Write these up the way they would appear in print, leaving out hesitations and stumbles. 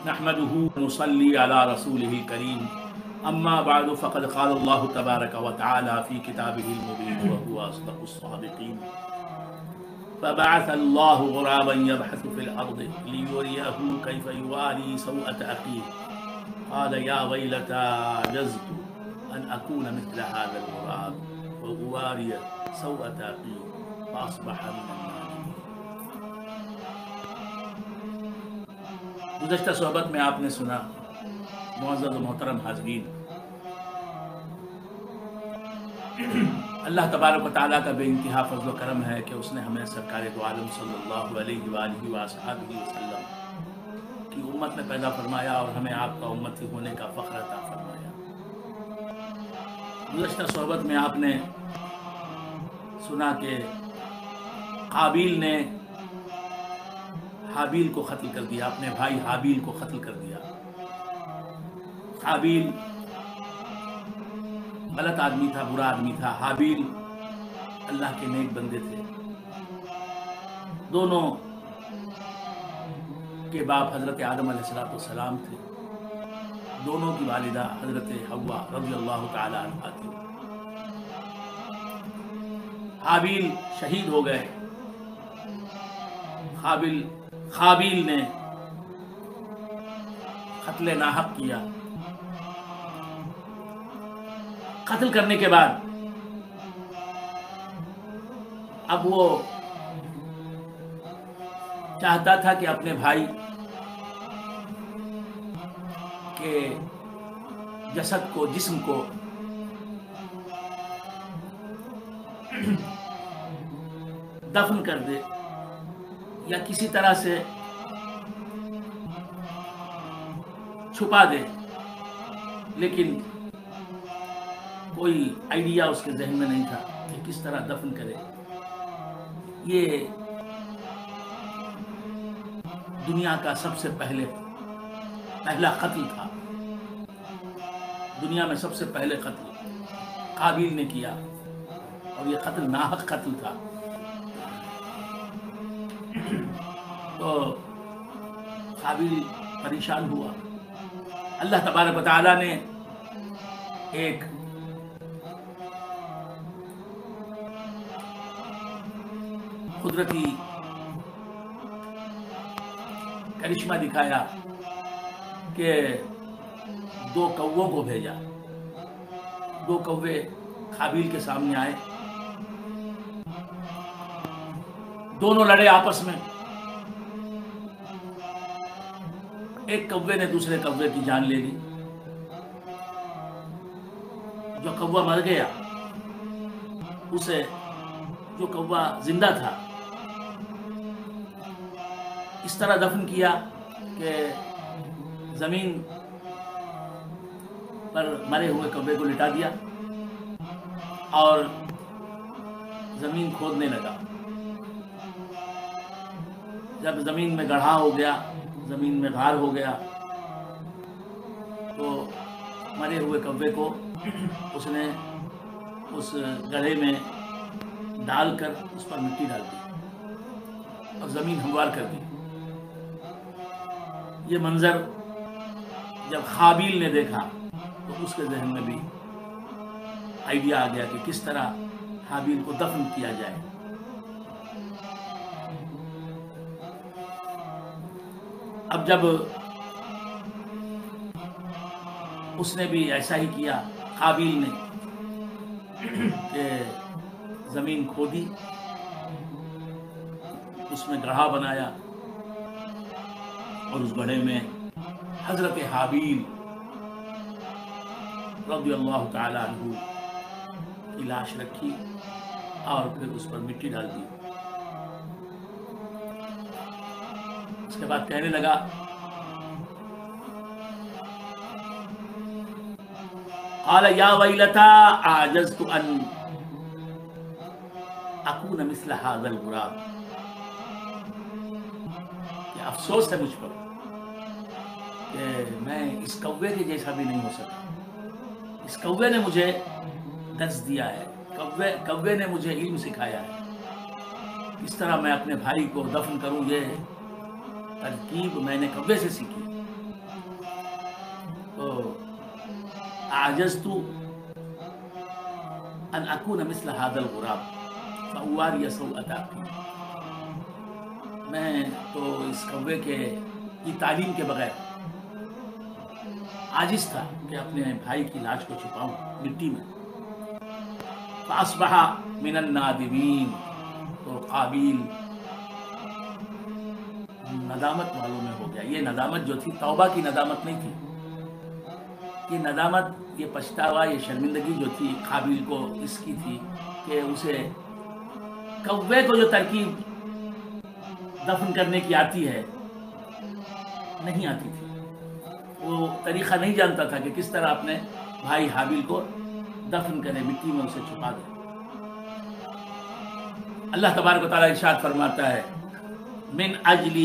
نحمده ونصلي على رسوله الكريم اما بعد فقد قال الله تبارك وتعالى في كتابه المبين وهو اصدق الصادقين فبعث الله غرابا يبحث في الارض ليريه كيف يواري سوءة اخيه قال يا ويلتى عجزت ان اكون مثل هذا الغراب وأواري سوءة اخي فاصبح من النادمين۔ گزشتہ صحبت میں آپ نے سنا معزز و محترم حاضرین، اللہ تبارک و تعالیٰ کا بے انتہا فضل و کرم ہے کہ اس نے ہمیں سرکار دو عالم صلی اللہ علیہ وآلہ وصحبہ وسلم کی امت میں پیدا فرمایا اور ہمیں آپ کا امتی ہونے کا فخر عطا فرمایا۔ گزشتہ صحبت میں آپ نے سنا کہ قابیل نے حابیل کو قتل کر دیا، اپنے بھائی حابیل کو قتل کر دیا۔ قابیل غلط آدمی تھا، برا آدمی تھا، حابیل اللہ کے نیک بندے تھے۔ دونوں کے باپ حضرت آدم علیہ السلام تھے، دونوں کی والدہ حضرت حوا رضی اللہ تعالی عنہا تھی۔ حابیل شہید ہو گئے، قابیل نے قتل ناحق کیا۔ قتل کرنے کے بعد اب وہ چاہتا تھا کہ اپنے بھائی کے جسد کو، جسم کو دفن کر دے یا کسی طرح سے چھپا دے، لیکن کوئی آئیڈیا اس کے ذہن میں نہیں تھا کہ کس طرح دفن کرے۔ یہ دنیا کا سب سے پہلا قتل تھا، دنیا میں سب سے پہلے قتل قابیل نے کیا، اور یہ قتل ناحق قتل تھا۔ تو قابیل پریشان ہوا۔ اللہ تبارک و تعالیٰ نے ایک قدرتی کرشمہ دکھایا کہ دو کووں کو بھیجا۔ دو کوے قابیل کے سامنے آئے، دونوں لڑے آپس میں۔ ایک کوے نے دوسرے کوے کی جان لے لی، جو کوہ مر گیا اسے جو کوہ زندہ تھا اس طرح دفن کیا کہ زمین پر مرے ہوئے کوے کو لٹا دیا اور زمین کھودنے لگا۔ جب زمین میں گڑھا ہو گیا، زمین میں غار ہو گیا، تو مرے ہوئے کوے کو اس نے اس گڑھے میں ڈال کر اس پر مٹی ڈال دی اور زمین ہموار کر دی۔ یہ منظر جب قابیل نے دیکھا تو اس کے ذہن میں بھی آئیڈیا آ گیا کہ کس طرح حابیل کو دفن کیا جائے۔ اب جب اس نے بھی ایسا ہی کیا، قابیل نے، کہ زمین کھودی، اس میں گڑھا بنایا اور اس گڑھے میں حضرت حابیل رضی اللہ تعالی عنہ کی لاش رکھی اور پھر اس پر مٹی ڈال دی۔ اس کے بعد کہنے لگا قال یا ویلتا اعجزت ان اکون مثل هذا الغراب، کہ افسوس ہے مجھ پر کہ میں اس کوے کے جیسا بھی نہیں ہو سکا۔ اس کوے نے مجھے درس دیا ہے، کوے نے مجھے علم سکھایا ہے، کس طرح میں اپنے بھائی کو دفن کروں۔ یہ ترکیب میں نے کوے سے سیکھی۔ اعجزت ان اکون مثل هذا الغراب فاواری سوءة اخی، میں تو اس کوے کے کی تعلیم کے بغیر عاجز تھا کہ اپنے بھائی کی لاش کو چھپاؤں مٹی میں. فاصبح من النادمین، تو قابیل ندامت والوں میں ہو گیا. یہ ندامت جو تھی توبہ کی ندامت نہیں تھی، یہ ندامت، یہ پچھتاوا، یہ شرمندگی جو تھی قابیل کو اس کی تھی کہ اسے کوے کو جو ترکیب دفن کرنے کی آتی ہے نہیں آتی تھی. وہ طریقہ نہیں جانتا تھا کہ کس طرح اپنے بھائی حابیل کو دفن کرے، مٹی میں اسے چھپا دے. اللہ تبارک و تعالیٰ ارشاد فرماتا ہے من اجل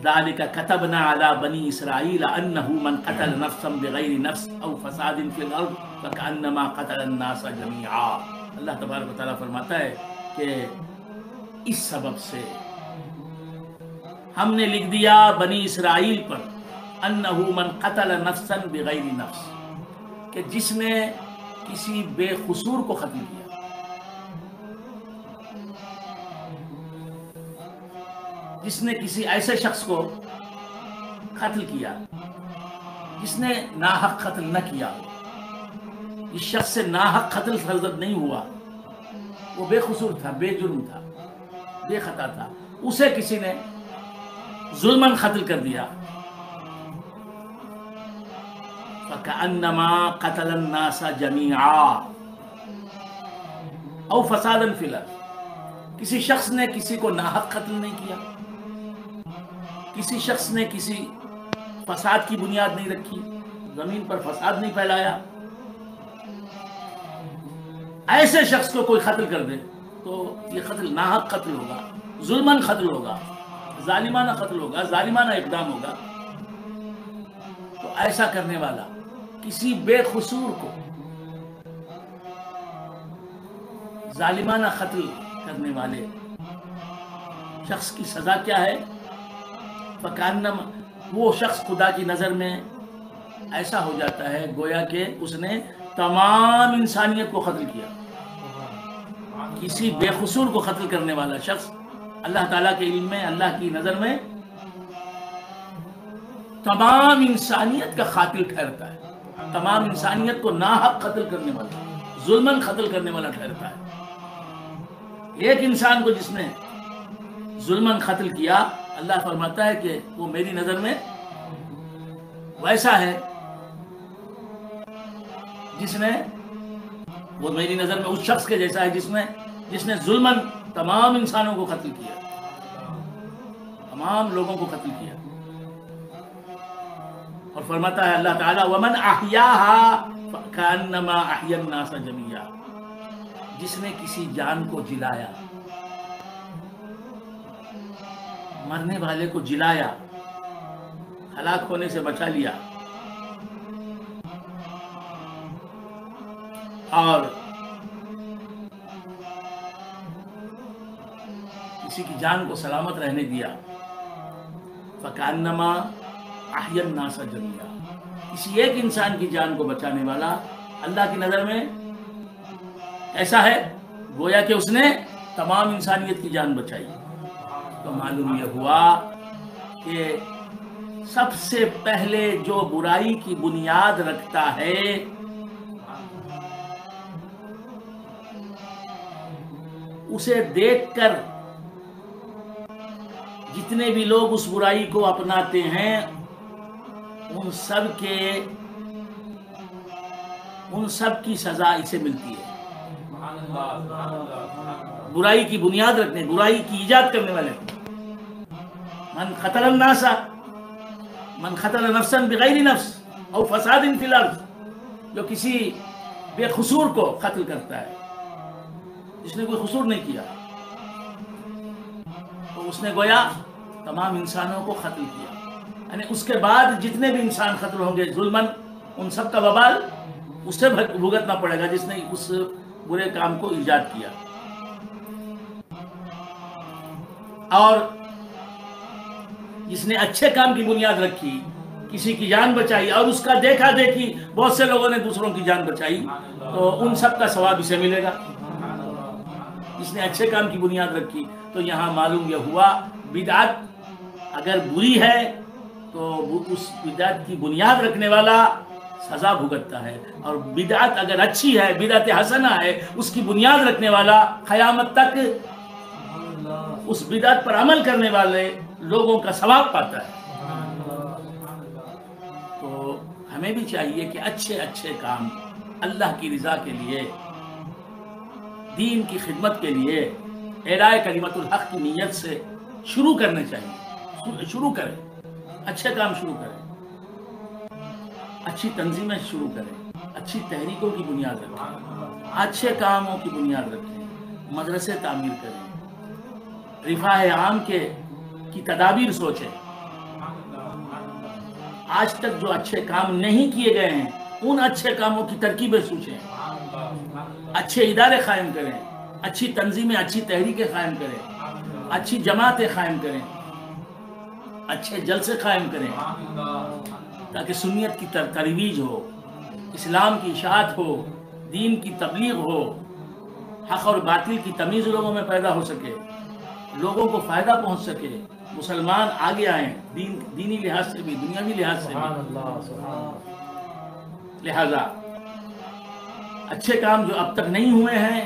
ذلك كتبنا على بني اسرائيل انه من قتل نفسا بغير نفس او فساد في الارض فكأنما قتل الناس جميعا. اللہ تبارک و تعالیٰ فرماتا ہے کہ اس سبب سے ہم نے لکھ دیا بنی اسرائیل پر انه من قتل نفسا بغیر نفس، کہ جس نے کسی بے قصور کو قتل کیا، جس نے کسی ایسے شخص کو قتل کیا جس نے ناحق قتل نہ کیا، اس شخص سے ناحق قتل سرزد نہیں ہوا، وہ بے قصور تھا، بے جرم تھا، بے خطا تھا، اسے کسی نے ظلماً قتل کر دیا. فَكَأَنَّمَا قَتَلَ النَّاسَ جَمِيعًا او فسادا فی الارض، کسی شخص نے کسی کو ناحق قتل نہیں کیا، کسی شخص نے کسی فساد کی بنیاد نہیں رکھی، زمین پر فساد نہیں پھیلایا. ایسے شخص کو کوئی قتل کر دے تو یہ قتل ناحق قتل ہوگا، ظلماً قتل ہوگا، ظالمانہ قتل ہوگا، ظالمانہ اقدام ہوگا. تو ایسا کرنے والا، کسی بے قصور کو ظالمانہ قتل کرنے والے شخص کی سزا کیا ہے؟ فکانما، وہ شخص خدا کی نظر میں ایسا ہو جاتا ہے گویا کہ اس نے تمام انسانیت کو قتل کیا. کسی بے قصور کو قتل کرنے والا شخص اللہ تعالیٰ کے علم میں، اللہ کی نظر میں تمام انسانیت کا قاتل ٹھہرتا ہے، تمام انسانیت کو ناحق قتل کرنے والا، ظلماً قتل کرنے والا ٹھہرتا ہے. ایک انسان کو جس نے ظلماً قتل کیا، اللہ فرماتا ہے کہ وہ میری نظر میں ویسا ہے جس نے، وہ میری نظر میں اس شخص کے جیسا ہے جس نے ظلماً تمام انسانوں کو قتل کیا، تمام لوگوں کو قتل کیا. اور فرماتا ہے اللہ تعالیٰ وَمَنْ أَحْيَاهَا فَكَأَنَّمَا أَحْيَا النَّاسَ جَمِيعًا، جس نے کسی جان کو جلایا، مرنے والے کو جلایا، ہلاک ہونے سے بچا لیا، اور کسی کی جان کو سلامت رہنے دیا، فَكَأَنَّمَا أَحْيَا النَّاسَ جَمِيعًا، کسی ایک انسان کی جان کو بچانے والا اللہ کی نظر میں ایسا ہے گویا کہ اس نے تمام انسانیت کی جان بچائی. تو معلوم یہ ہوا کہ سب سے پہلے جو برائی کی بنیاد رکھتا ہے اسے دیکھ کر جتنے بھی لوگ اس برائی کو اپناتے ہیں ان سب کی سزا اسے ملتی ہے. برائی کی بنیاد رکھنے، برائی کی ایجاد کرنے والے، من قتل الناس، من قتل نفسا بغیر نفس او فساد فی الارض، جو کسی بے قصور کو قتل کرتا ہے، جس نے کوئی قصور نہیں کیا، تو اس نے گویا تمام انسانوں کو قتل کیا. یعنی اس کے بعد جتنے بھی انسان قتل ہوں گے ظلماً، ان سب کا وبال اس سے بھگتنا پڑے گا جس نے اس برے کام کو ایجاد کیا. اور جس نے اچھے کام کی بنیاد رکھی کسی کی جان بچائی اور اس کا دیکھا دیکھی بہت سے لوگوں نے دوسروں کی جان بچائی تو ان سب کا ثواب اسے ملے گا. اس نے اچھے کام کی بنیاد رکھی. تو یہاں معلوم یہ ہوا بدعت اگر بری ہے تو اس بدعت کی بنیاد رکھنے والا سزا بھگتتا ہے، اور بدعت اگر اچھی ہے، بدعت حسنہ ہے، اس کی بنیاد رکھنے والا قیامت تک اس بدعت پر عمل کرنے والے لوگوں کا ثواب پاتا ہے. تو ہمیں بھی چاہیے کہ اچھے اچھے کام اللہ کی رضا کے لیے، دین کی خدمت کے لیے، اعلاء کلمت الحق کی نیت سے شروع کرنے چاہیے. شروع کریں، اچھے کام شروع کریں، اچھی تنظیمیں شروع کریں، اچھی تحریکوں کی بنیاد رکھیں، اچھے کاموں کی بنیاد رکھیں، مدرسے تعمیر کریں، رفاہ عام کی تدابیر سوچیں. آج تک جو اچھے کام نہیں کیے گئے ہیں ان اچھے کاموں کی ترکیبیں سوچیں، اچھے ادارے قائم کریں، اچھی تنظیمیں، اچھی تحریکیں قائم کریں، اچھی جماعتیں قائم کریں، اچھے جلسے قائم کریں تاکہ سنیت کی ترویج ہو، اسلام کی اشاعت ہو، دین کی تبلیغ ہو، حق اور باطل کی تمیز لوگوں میں پیدا ہو سکے، لوگوں کو فائدہ پہنچ سکے، مسلمان آگے آئیں دینی لحاظ سے بھی، دنیاوی لحاظ سے بھی. لہذا اچھے کام جو اب تک نہیں ہوئے ہیں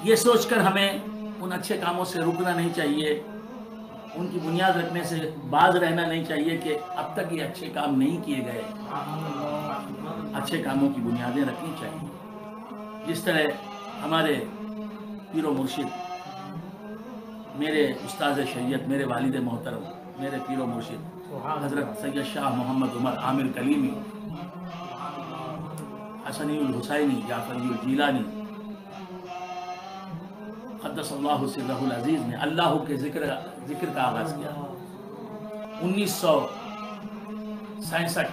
یہ سوچ کر ہمیں ان اچھے کاموں سے رکنا نہیں چاہیے، ان کی بنیاد رکھنے سے باز رہنا نہیں چاہیے کہ اب تک یہ اچھے کام نہیں کیے گئے. اچھے کاموں کی بنیادیں رکھنی چاہیے. جس طرح ہمارے پیر و مرشد، میرے استاد شریعت، میرے والد محترم، میرے پیر و مرشد حضرت سید شاہ محمد عمر عامر کلیمی، حسنی الحسینی، جعفری الجیلانی قدس اللہ سرہ العزیز نے اللہ کے ذکر کا آغاز کیا. 1967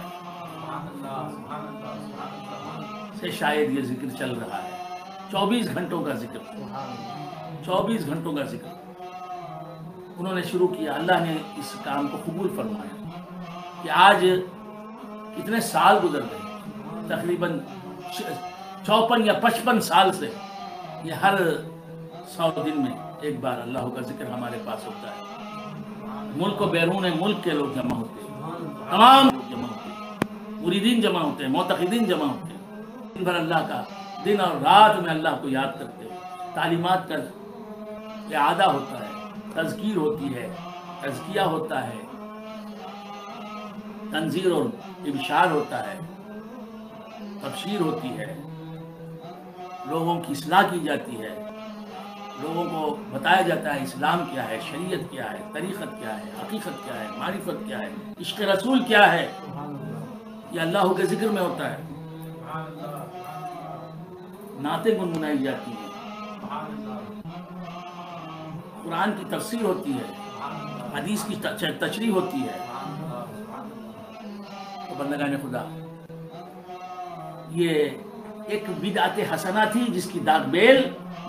سے شاید یہ ذکر چل رہا ہے. 24 گھنٹوں کا ذکر، 24 گھنٹوں کا ذکر انہوں نے شروع کیا. اللہ نے اس کام کو قبول فرمایا کہ آج کتنے سال گزر گئے، تقریباً 54 یا 55 سال سے یہ ہر 100 دن میں ایک بار اللہ کا ذکر ہمارے پاس ہوتا ہے. ملک و بیرون ملک کے لوگ جمع ہوتے ہیں، تمام لوگ جمع ہوتے ہیں، مریدین جمع ہوتے ہیں، معتقدین جمع ہوتے ہیں، دن بھر اللہ کا، دن اور رات میں اللہ کو یاد کرتے ہیں. تعلیمات کا اعادہ ہوتا ہے، تذکیر ہوتی ہے، تزکیہ ہوتا ہے، تنذیر اور ابشار ہوتا ہے، تبشیر ہوتی ہے، لوگوں کی اصلاح کی جاتی ہے، لوگوں کو بتایا جاتا ہے اسلام کیا ہے، شریعت کیا ہے، طریقت کیا ہے، حقیقت کیا ہے، معرفت کیا ہے، عشق رسول کیا ہے. یہ اللہ کے ذکر میں ہوتا ہے. نعتیں گنگنائی جاتی ہیں، قرآن کی تفسیر ہوتی ہے، حدیث کی تشریح ہوتی ہے. تو بندگان خدا، یہ ایک بدعت حسنہ تھی جس کی داغ بیل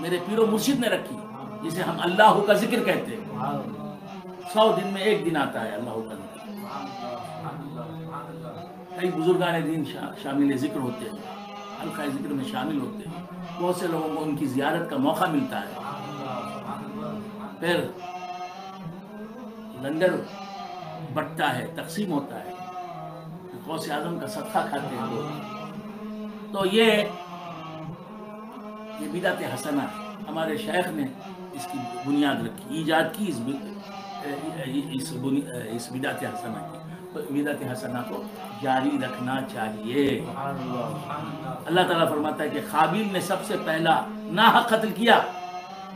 میرے پیر و مرشد نے رکھی، جسے ہم اللہ کا ذکر کہتے ہیں. 100 دن میں ایک دن آتا ہے اللہ کا ذکر. کئی بزرگان دین شامل ذکر ہوتے ہیں، حلقہ ذکر میں شامل ہوتے ہیں. بہت سے لوگوں کو ان کی زیارت کا موقع ملتا ہے. پھر لنگر بٹتا ہے، تقسیم ہوتا ہے، غوث اعظم کا صدقہ کھاتے ہیں لوگ. تو یہ بدعت حسنہ ہمارے شیخ نے اس کی بنیاد رکھی، ایجاد کی اس بدعت حسنہ کی. تو بدعت حسنہ کو جاری رکھنا چاہیے. اللہ تعالیٰ فرماتا ہے کہ قابیل نے سب سے پہلا ناحق قتل کیا،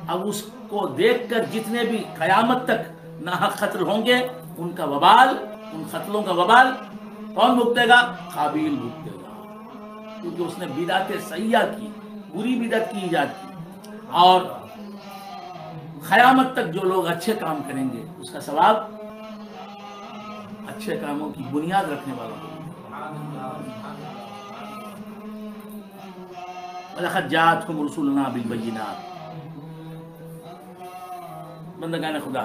اب اس کو دیکھ کر جتنے بھی قیامت تک ناحق قتل ہوں گے ان کا وبال، ان قتلوں کا وبال کون بھگتے گا؟ قابیل بھگتے گا، کیونکہ اس نے بدعت سیئہ کی، بری بدعت کی ایجاد کی. اور قیامت تک جو لوگ اچھے کام کریں گے اس کا ثواب اچھے کاموں کی بنیاد رکھنے والوں کو. وَلَقَدْ جَاءَتْكُمْ رُسُلُنَا بِالْبَيِّنَاتِ. بندگان خدا،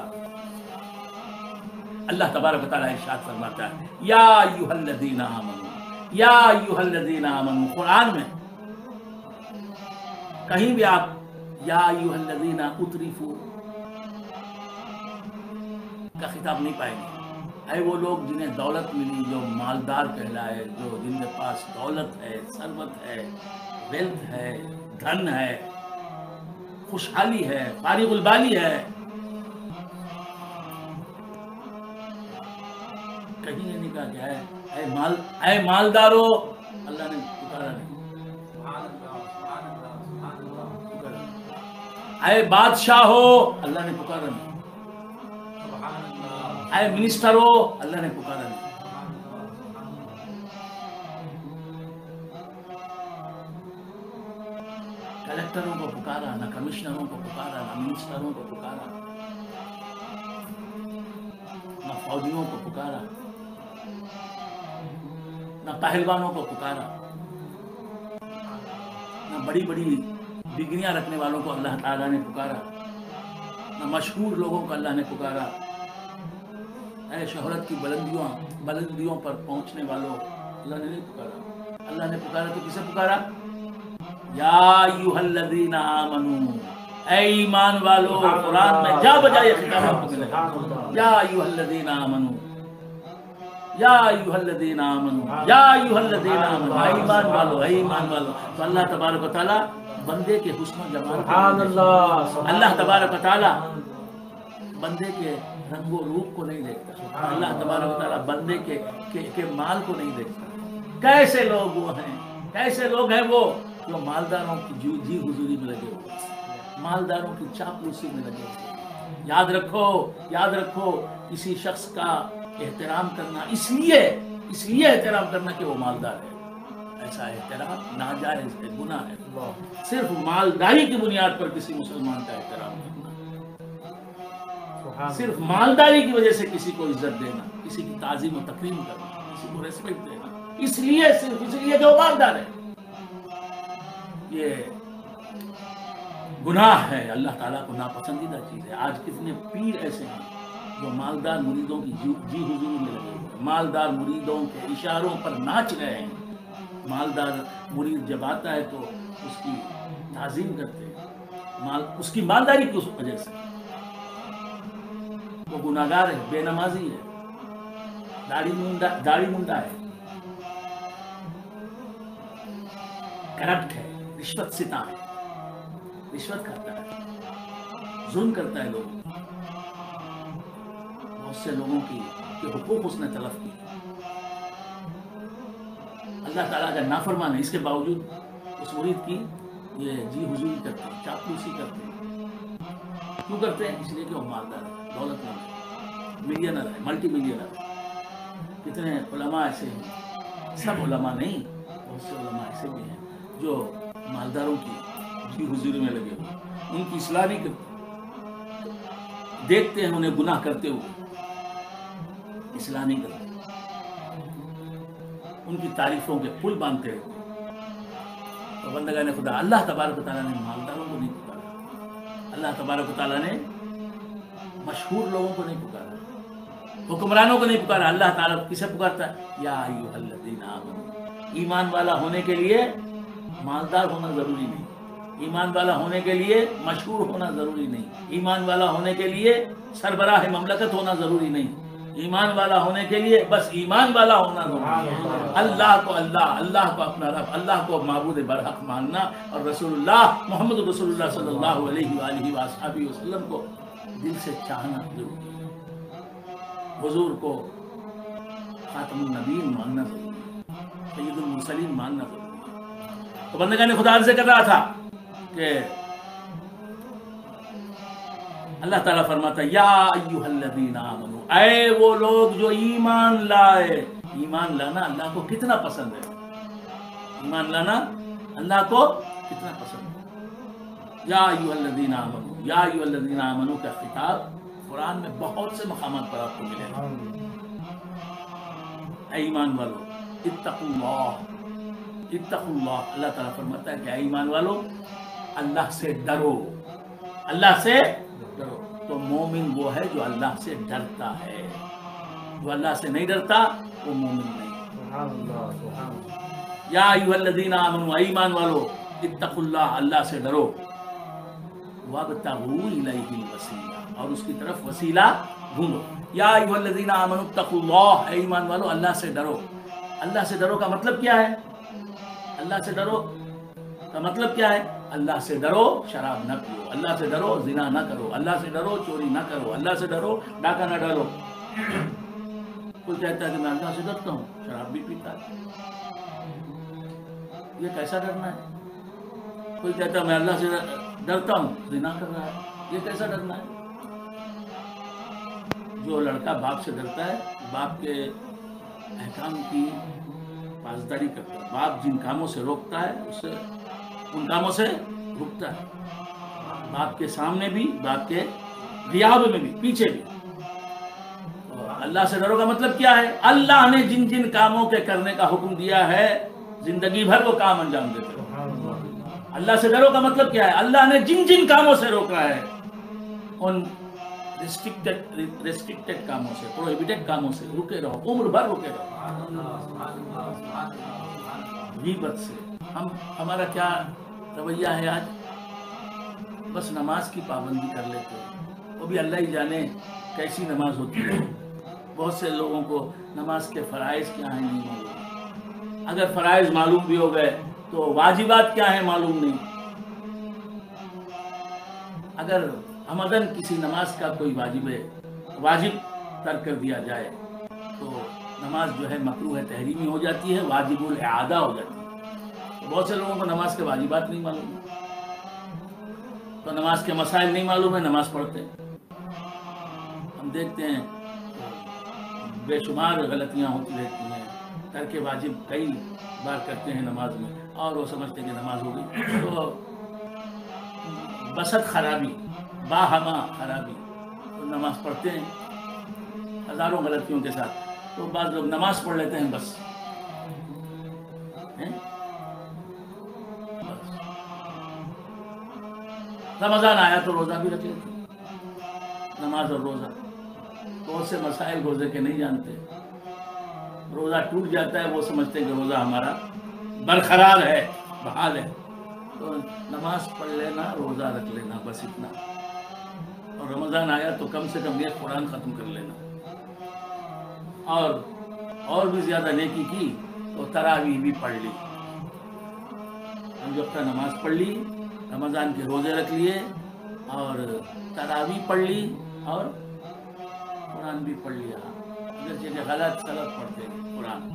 اللہ تبارک و تعالیٰ ارشاد فرماتا ہے یا ایھا الذین آمنوا، یا ایھا الذین آمنوا، قرآن میں کہیں بھی آپ یا ایھا الذین اترفوا کا خطاب نہیں پائیں گے۔ اے وہ لوگ جنہیں دولت ملی، جو مالدار کہلائے، جو جن کے پاس دولت ہے، ثروت ہے، ویلتھ ہے، دھن ہے، خوشحالی ہے، فارغ البالی ہے، کہیں یہ نہیں کہا کہ اے مالدارو، اللہ نے پکارا نہیں، اے بادشاہ ہو، اللہ نے پکارا نہیں، اے منسٹر ہو، اللہ نے پکارا نہیں۔ کلیکٹروں کو پکارا نہ، کمشنروں کو پکارا نہ، منسٹروں کو پکارا نہ، فوجیوں کو پکارا نہ، پہلوانوں کو پکارا نہ، بڑی بڑی ڈگریاں رکھنے والوں کو اللہ تعالیٰ نے پکارا نہ، مشہور لوگوں کو اللہ نے پکارا۔ اے شہرت کی بلندیوں پر پہنچنے والوں، اللہ نے نہیں پکارا۔ اللہ نے پکارا تو کسے پکارا؟ یا ایھا الذین آمنوا، اے ایمان والو۔ قرآن میں جا بجائے خطاب آپ کو ملے گا، یا ایھا الذین آمنوا، یا ایھا الذین آمنوا، یا ایھا الذین آمنوا، اے ایمان والو، اے ایمان والو۔ تو اللہ تبارک و تعالیٰ بندے کے حسن و جمال کو، اللہ تبارک و تعالیٰ بندے کے رنگ و روپ کو نہیں دیکھتا، اللہ تبارک و تعالیٰ بندے کے مال کو نہیں دیکھتا۔ کیسے لوگ وہ ہیں، کیسے لوگ ہیں وہ جو مالداروں کی جی حضوری میں لگے ہوئے، مالداروں کی چاپلوسی میں لگے ہوئے۔ یاد رکھو، یاد رکھو، کسی شخص کا احترام کرنا اس لیے احترام کرنا کہ وہ مالدار ہے، ایسا احترام ناجائز ہے، گناہ ہے۔ صرف مالداری کی بنیاد پر کسی مسلمان کا احترام کرنا، صرف مالداری کی وجہ سے کسی کو عزت دینا، کسی کی تعظیم و تکریم کرنا، کسی کو ریسپیکٹ دینا، صرف اس لیے کہ وہ مالدار ہے، یہ گناہ ہے، اللہ تعالیٰ کو ناپسندیدہ چیز ہے۔ آج کتنے پیر ایسے ہیں جو مالدار مریدوں کی جی حضوری میں لگے ہوئے ہیں، مالدار مریدوں کے اشاروں پر ناچ رہے ہیں۔ مالدار مرید جب آتا ہے تو اس کی تعظیم کرتے ہیں، اس کی مالداری کی وجہ سے۔ وہ گناہگار ہے، بے نمازی ہے، داڑھی منڈا ہے، کرپٹ ہے، رشوت ستا ہے، رشوت کھاتا ہے، ظلم کرتا ہے لوگوں، بہت سے لوگوں کی حقوق اس نے تلف کی، اللہ تعالیٰ کا نافرمان ہے، اس کے باوجود اس مرید کی یہ جی حضوری کرتے ہیں، چاپلوسی کرتے ہیں۔ کیوں کرتے ہیں؟ اس لیے کہ وہ مالدار ہے، دولت مند ہے، ملینر ہے، ملٹی ملینر ہے۔ کتنے علماء ایسے ہیں، سب علماء نہیں، بہت سے علماء ایسے بھی ہیں جو مالداروں کی جی حضوری میں لگے ہوئے، ان کی اصلاح نہیں کرتے، دیکھتے ہیں انہیں گناہ کرتے ہوئے، اصلاح نہیں کرتے، ان کی تعریفوں کے پل باندھتے رہتے۔ تو بندگان خدا، اللہ تبارک و تعالیٰ نے مالداروں کو نہیں پکارا، اللہ تبارک و تعالیٰ نے مشہور لوگوں کو نہیں پکارا، حکمرانوں کو نہیں پکارا۔ اللہ تعالیٰ کسے پکارتا ہے؟ یا ایھا الذین آمنوا۔ ایمان والا ہونے کے لیے مالدار ہونا ضروری نہیں، ایمان والا ہونے کے لیے مشہور ہونا ضروری نہیں، ایمان والا ہونے کے لیے سربراہ مملکت ہونا ضروری نہیں، ایمان والا ہونے کے لیے بس ایمان والا ہونا ضروری ہے۔ اللہ کو اپنا رب، اللہ کو معبود برحق ماننا، اور رسول اللہ محمد رسول اللہ صلی اللہ علیہ وآلہ وصحبہ وسلم کو دل سے چاہنا ضروری ہے، حضور کو خاتم النبیین ماننا ضروری ہے، سید المرسلین ماننا ضروری ہے۔ تو بندگان خدا عرض کر رہا تھا کہ اللہ تعالیٰ فرماتا ہے یا ایھا الذین آمنوا، اے وہ لوگ جو ایمان لائے۔ ایمان لانا اللہ کو کتنا پسند ہے، ایمان لانا اللہ کو کتنا پسند ہے۔ یا ایھا الذین آمنوا، یا ایھا الذین آمنوا کا خطاب قرآن میں بہت سے مقامات پر آپ کو ملے گا۔ اے ایمان والو اتقوا اللہ، اتقوا اللہ، اللہ تعالیٰ فرماتا ہے کہ اے ایمان والو اللہ سے ڈرو، اللہ سے ڈرو۔ تو مومن وہ ہے جو اللہ سے ڈرتا ہے، جو اللہ سے نہیں ڈرتا وہ مومن نہیں۔ یا ایھا الذین آمنوا، ایمان والو، اتقوا اللہ، اللہ سے ڈرو، وابتغوا الیہ الوسیلہ، اور اس کی طرف وسیلہ ڈھونڈو۔ یا ایھا الذین آمنوا اتقوا اللہ، اے ایمان والو اللہ سے ڈرو۔ اللہ سے ڈرو کا مطلب کیا ہے؟ اللہ سے ڈرو کا مطلب کیا ہے؟ اللہ سے ڈرو شراب نہ پیو، اللہ سے ڈرو زنا نہ کرو، اللہ سے ڈرو چوری نہ کرو، اللہ سے ڈرو ڈاکہ نہ ڈالو۔ کوئی کہتا ہے کہ میں اللہ سے ڈرتا ہوں، شراب بھی پیتا ہے، یہ کیسا ڈرنا ہے؟ کوئی کہتا ہے میں اللہ سے ڈرتا ہوں، زنا کر رہا ہے، یہ کیسا ڈرنا ہے؟ جو لڑکا باپ سے ڈرتا ہے، باپ کے احکام کی پاسداری کرتا ہے، باپ جن کاموں سے روکتا ہے اس سے ان کاموں سے رکتا ہے، باپ کے سامنے بھی، باپ کے غیاب میں بھی، پیچھے بھی۔ اللہ سے ڈرو کا مطلب کیا ہے؟ اللہ نے جن جن کاموں کے کرنے کا حکم دیا ہے زندگی بھر وہ کام انجام دیتے رہو۔ اللہ سے ڈرو کا مطلب کیا ہے؟ اللہ نے جن جن کاموں سے روکا ہے ان ریسٹرکٹڈ کاموں سے، پروہیبٹڈ کاموں سے رکے رہو، عمر بھر رکے رہو۔ غیبت سے ہمارا کیا رویہ ہے آج؟ بس نماز کی پابندی کر لیتے ہیں، وہ بھی اللہ ہی جانے کیسی نماز ہوتی ہے۔ بہت سے لوگوں کو نماز کے فرائض کیا ہیں نہیں معلوم، اگر فرائض معلوم بھی ہو گئے تو واجبات کیا ہیں معلوم نہیں۔ اگر عمدن کسی نماز کا کوئی واجب ترک کر دیا جائے تو نماز جو ہے مکروہ تحریمی ہو جاتی ہے، واجب الاعادہ ہو جاتی ہے۔ بہت سے لوگوں کو نماز کے واجبات نہیں معلوم، تو نماز کے مسائل نہیں معلوم ہے، نماز پڑھتے ہیں۔ ہم دیکھتے ہیں بے شمار غلطیاں ہوتی رہتی ہیں، ترک واجب کئی بار کرتے ہیں نماز میں، اور وہ سمجھتے ہیں کہ نماز ہو گئی، تو بسط خرابی، باہما خرابی، تو نماز پڑھتے ہیں ہزاروں غلطیوں کے ساتھ، تو بعض لوگ نماز پڑھ لیتے ہیں بس۔ رمضان آیا تو روزہ بھی رکھ لیتے ہیں، نماز اور روزہ، بہت سے مسائل روزے کے نہیں جانتے، روزہ ٹوٹ جاتا ہے وہ سمجھتے ہیں کہ روزہ ہمارا برقرار ہے، بحال ہے، تو نماز پڑھ لینا، روزہ رکھ لینا، بس اتنا، اور رمضان آیا تو کم سے کم ایک قرآن ختم کر لینا، اور بھی زیادہ نیکی کی تو تراویح بھی پڑھ لی، جب تک نماز پڑھ لی، رمضان کے روزے رکھ لیے، اور تراویح پڑھ لی، اور قرآن بھی پڑھ لیا، اگرچہ کہ غلط پڑھتے ہیں قرآن،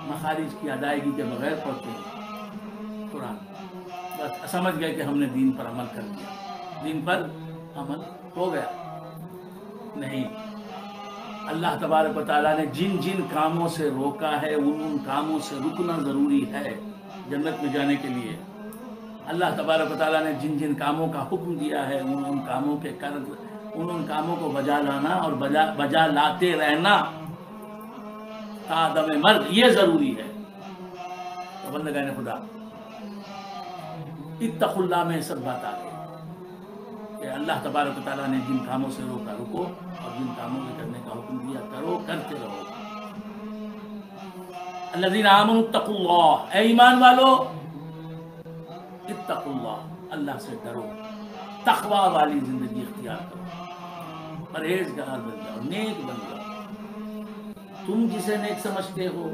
مخارج کی ادائیگی کے بغیر پڑھتے ہیں قرآن، بس سمجھ گئے کہ ہم نے دین پر عمل کر لیا، دین پر عمل ہو گیا۔ نہیں، اللہ تبارک و تعالیٰ نے جن جن کاموں سے روکا ہے ان کاموں سے رکنا ضروری ہے جنت میں جانے کے لیے۔ اللہ تبارک و تعالیٰ نے جن جن کاموں کا حکم دیا ہے ان کاموں کو بجا لانا اور بجا لاتے رہنا تا دم مرگ، یہ ضروری ہے۔ تو بندگان خدا، اتقوا اللہ میں سب بات آ گئی کہ اللہ تبارک و تعالیٰ نے جن کاموں سے روکا رکو، اور جن کاموں کے کرنے کا حکم دیا کرو، کرتے رہو۔ الذین آمنوا اتقوا اللہ، اے ایمان والو اتقوا اللہ، اللہ سے ڈرو، تقوی والی زندگی اختیار کرو، پرہیزگار بن جاؤ، نیک بن جاؤ۔ تم جسے نیک سمجھتے ہو